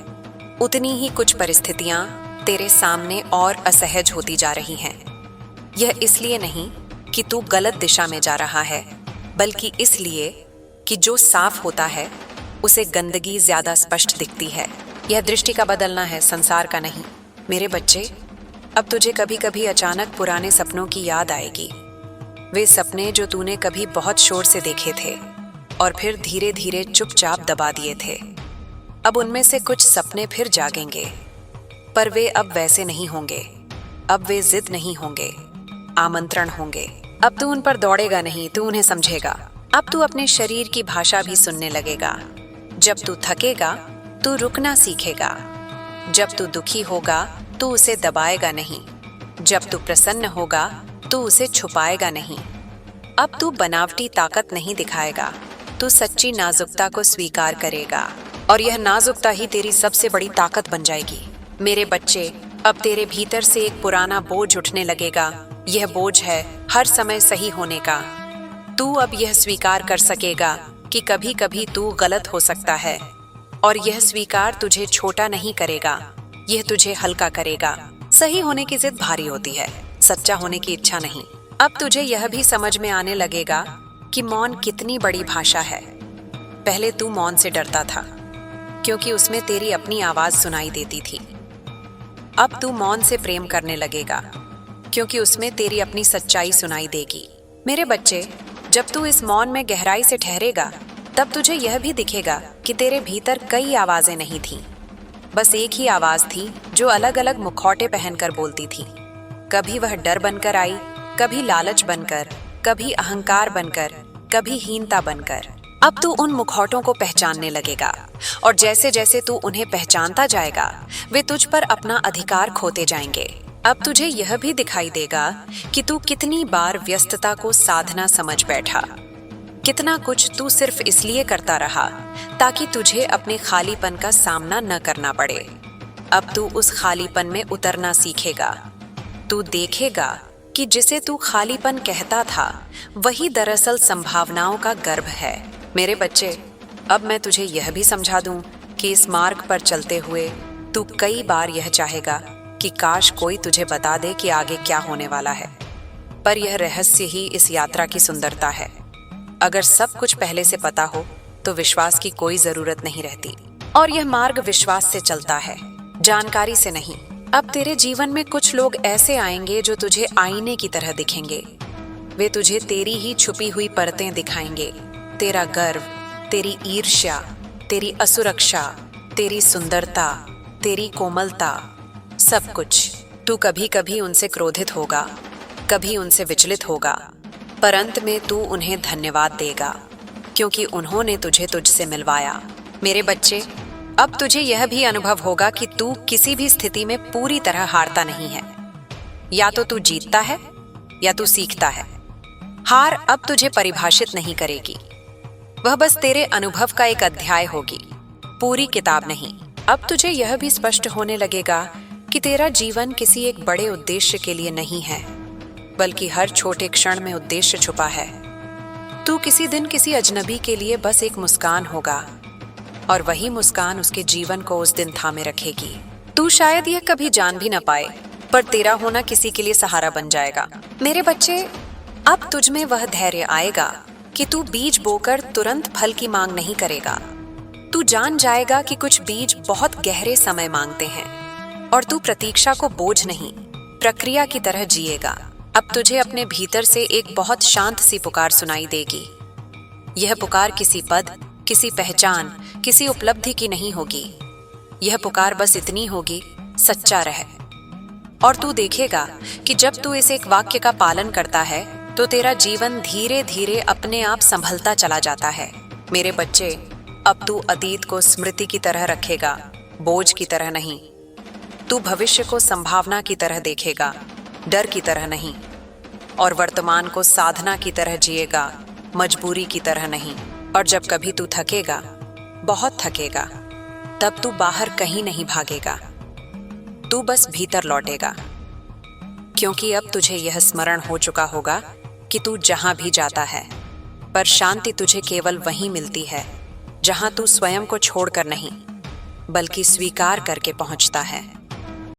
उतनी ही कुछ परिस्थितियां तेरे सामने और असहज होती जा रही हैं। यह इसलिए नहीं कि तू गलत दिशा में जा रहा है, बल्कि इसलिए कि जो साफ होता है उसे गंदगी ज्यादा स्पष्ट दिखती है। यह दृष्टि का बदलना है, संसार का नहीं। मेरे बच्चे, अब तुझे कभी कभी अचानक पुराने सपनों की याद आएगी। वे सपने जो तूने कभी बहुत शोर से देखे थे और फिर धीरे धीरे चुपचाप दबा दिए थे। अब उनमें से कुछ सपने फिर जागेंगे, पर वे अब वैसे नहीं होंगे। अब वे जिद नहीं होंगे, आमंत्रण होंगे। अब तू उन पर दौड़ेगा नहीं, तू उन्हें समझेगा। अब तू अपने शरीर की भाषा भी सुनने लगेगा। जब तू थकेगा, तू रुकना सीखेगा। जब तू दुखी होगा, तू उसे दबाएगा नहीं। जब तू प्रसन्न होगा, तू उसे छुपाएगा नहीं। अब तू बनावटी ताकत नहीं दिखाएगा, तू सच्ची नाजुकता को स्वीकार करेगा, और यह नाजुकता ही तेरी सबसे बड़ी ताकत बन जाएगी। मेरे बच्चे, अब तेरे भीतर से एक पुराना बोझ उठने लगेगा। यह बोझ है हर समय सही होने का। तू अब यह स्वीकार कर सकेगा कि कभी कभी तू गलत हो सकता है, और यह स्वीकार तुझे छोटा नहीं करेगा, यह तुझे हल्का करेगा। सही होने की जिद भारी होती है, सच्चा होने की इच्छा नहीं। अब तुझे यह भी समझ में आने लगेगा कि मौन कितनी बड़ी भाषा है। पहले तू मौन से डरता था, क्योंकि उसमें तेरी अपनी आवाज सुनाई देती थी। अब तू मौन से प्रेम करने लगेगा, क्योंकि उसमें तेरी अपनी सच्चाई सुनाई देगी। मेरे बच्चे, जब तू इस मौन में गहराई से ठहरेगा, तब तुझे यह भी दिखेगा कि तेरे भीतर कई आवाजें नहीं थीं। बस एक ही आवाज थी जो अलग अलग मुखौटे पहनकर बोलती थी। कभी वह डर बनकर आई, कभी लालच बनकर, कभी अहंकार बनकर, कभी हीनता बनकर। अब तू उन मुखौटों को पहचानने लगेगा और जैसे जैसे तू उन्हें पहचानता जाएगा वे तुझ पर अपना अधिकार खोते जाएंगे। अब तुझे यह भी दिखाई देगा कि तू कितनी बार व्यस्तता को साधना समझ बैठा, कितना कुछ तू सिर्फ इसलिए करता रहा ताकि तुझे अपने खालीपन का सामना न करना पड़े। अब तू उस खालीपन में उतरना सीखेगा। तू देखेगा कि जिसे तू खालीपन कहता था वही दरअसल संभावनाओं का गर्भ है। मेरे बच्चे, अब मैं तुझे यह भी समझा दूं कि इस मार्ग पर चलते हुए तू कई बार यह चाहेगा कि काश कोई तुझे बता दे कि आगे क्या होने वाला है, पर यह रहस्य ही इस यात्रा की सुंदरता है। अगर सब कुछ पहले से पता हो तो विश्वास की कोई जरूरत नहीं रहती, और यह मार्ग विश्वास से चलता है, जानकारी से नहीं। अब तेरे जीवन में कुछ लोग ऐसे आएंगे जो तुझे आईने की तरह दिखेंगे। वे तुझे तेरी ही छुपी हुई परतें दिखाएंगे, तेरा गर्व, तेरी ईर्ष्या, तेरी असुरक्षा, तेरी सुंदरता, तेरी कोमलता, सब कुछ। तू कभी कभी उनसे क्रोधित होगा, कभी उनसे विचलित होगा, पर अंत में तू उन्हें धन्यवाद देगा क्योंकि उन्होंने तुझे तुझसे मिलवाया। मेरे बच्चे, अब तुझे यह भी अनुभव होगा कि तू किसी भी स्थिति में पूरी तरह हारता नहीं है। या तो तू जीतता है या तू सीखता है। हार अब तुझे परिभाषित नहीं करेगी, वह बस तेरे अनुभव का एक अध्याय होगी, पूरी किताब नहीं। अब तुझे यह भी स्पष्ट होने लगेगा कि तेरा जीवन किसी एक बड़े उद्देश्य के लिए नहीं है, बल्कि हर छोटे क्षण में उद्देश्य छुपा है। तू किसी दिन किसी अजनबी के लिए बस एक मुस्कान होगा, और वही मुस्कान उसके जीवन को उस दिन थामे रखेगी। तू शायद यह कभी जान भी न पाए, पर तेरा होना किसी के लिए सहारा बन जाएगा। मेरे बच्चे, अब तुझ में वह धैर्य आएगा कि तू बीज बोकर तुरंत फल की मांग नहीं करेगा। तू जान जाएगा कि कुछ बीज बहुत गहरे समय मांगते हैं, और तू प्रतीक्षा को बोझ नहीं, प्रक्रिया की तरह जिएगा। अब तुझे अपने भीतर से एक बहुत शांत सी पुकार सुनाई देगी। यह पुकार किसी पद, किसी पहचान, किसी उपलब्धि की नहीं होगी। यह पुकार बस इतनी होगी, सच्चा रह। और तू देखेगा कि जब तू इस एक वाक्य का पालन करता है तो तेरा जीवन धीरे धीरे अपने आप संभलता चला जाता है। मेरे बच्चे, अब तू अतीत को स्मृति की तरह रखेगा, बोझ की तरह नहीं। तू भविष्य को संभावना की तरह देखेगा, डर की तरह नहीं। और वर्तमान को साधना की तरह जिएगा, मजबूरी की तरह नहीं। और जब कभी तू थकेगा, बहुत थकेगा, तब तू बाहर कहीं नहीं भागेगा, तू बस भीतर लौटेगा, क्योंकि अब तुझे यह स्मरण हो चुका होगा कि तू जहां भी जाता है, पर शांति तुझे केवल वहीं मिलती है जहां तू स्वयं को छोड़कर नहीं, बल्कि स्वीकार करके पहुंचता है।